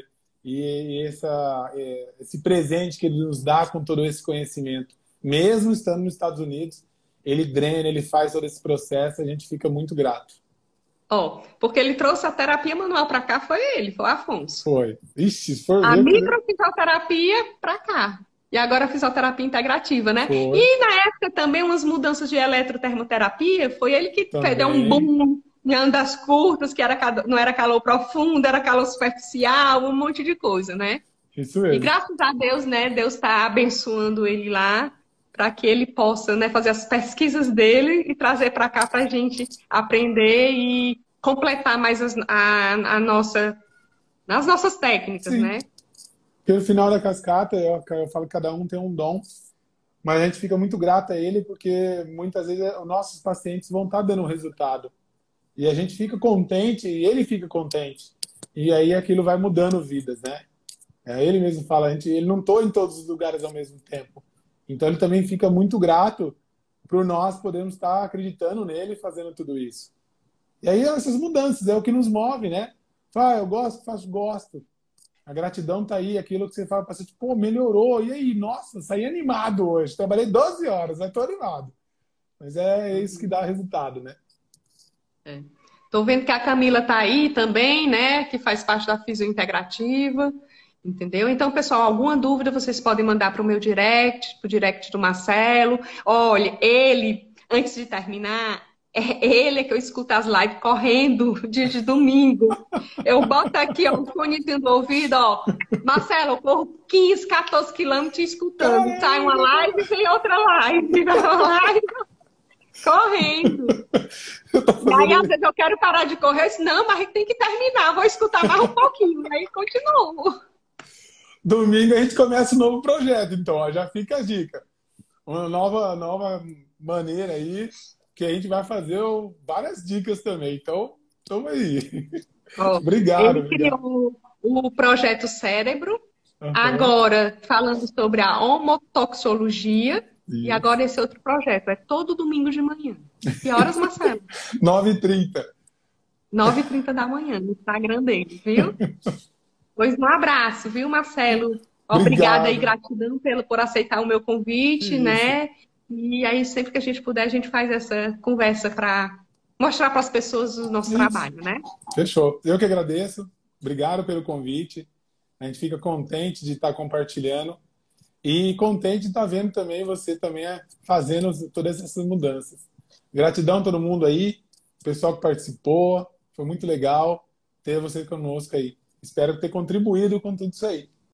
esse presente que ele nos dá com todo esse conhecimento. Mesmo estando nos Estados Unidos, ele drena, ele faz todo esse processo, a gente fica muito grato. Ó, porque ele trouxe a terapia manual para cá, foi ele, foi o Afonso. Foi. Ixi, se for A ver, microfisioterapia para cá. E agora a fisioterapia integrativa, né? foi E na época também umas mudanças de eletrotermoterapia, foi ele que deu um também. boom em ondas curtas, que era, não era calor profundo, era calor superficial, um monte de coisa, né? Isso E mesmo. graças a Deus, né, Deus está abençoando ele lá para que ele possa, né, fazer as pesquisas dele e trazer para cá para a gente aprender e completar mais a nossa, as nossas técnicas, Sim. né? Porque no final da cascata, eu falo que cada um tem um dom, mas a gente fica muito grato a ele porque muitas vezes os nossos pacientes vão estar dando resultado. E a gente fica contente e ele fica contente. E aí aquilo vai mudando vidas, né? Ele mesmo fala, ele não estou em todos os lugares ao mesmo tempo. Então ele também fica muito grato por nós podermos estar acreditando nele e fazendo tudo isso. E aí essas mudanças é o que nos move, né? Fala, eu gosto, faço, gosto. A gratidão tá aí, aquilo que você fala para você, tipo, pô, melhorou. E aí, nossa, saí animado hoje. Trabalhei 12 horas, mas tô animado. Mas é isso que dá resultado, né? É. Tô vendo que a Camila tá aí também, né? Que faz parte da fisiointegrativa, entendeu? Então, pessoal, alguma dúvida vocês podem mandar para o meu direct, pro direct do Marcelo. Olha, ele, antes de terminar, é ele que eu escuto as lives correndo dia de domingo. Eu boto aqui, ó, um fonezinho do ouvido, ó. Marcelo, eu corro 15, 14 quilômetros escutando. Sai uma Caramba! live, vem outra live, vai uma live, correndo. Eu tô E aí, às fazendo. vezes, eu quero parar de correr, eu disse, não, mas a gente tem que terminar, vou escutar mais um pouquinho, e aí continuo. Domingo a gente começa um novo projeto, então, ó, já fica a dica. Uma nova maneira aí que a gente vai fazer várias dicas também. Então, tamo aí. Ó, Obrigado, ele obrigado. criou o projeto Cérebro, Aham. agora falando sobre a homotoxologia, e Isso. agora esse outro projeto, é todo domingo de manhã. Que horas, Marcelo? 9h30. 9h30 da manhã, no Instagram dele, viu? Pois um abraço, viu, Marcelo? Obrigada e Obrigado. gratidão por aceitar o meu convite, Isso. né? E aí, sempre que a gente puder, a gente faz essa conversa para mostrar para as pessoas o nosso Isso. trabalho, né? Fechou. Eu que agradeço. Obrigado pelo convite. A gente fica contente de estar compartilhando e contente de estar vendo também você também fazendo todas essas mudanças. Gratidão a todo mundo aí, o pessoal que participou. Foi muito legal ter você conosco aí. Espero ter contribuído com tudo isso aí.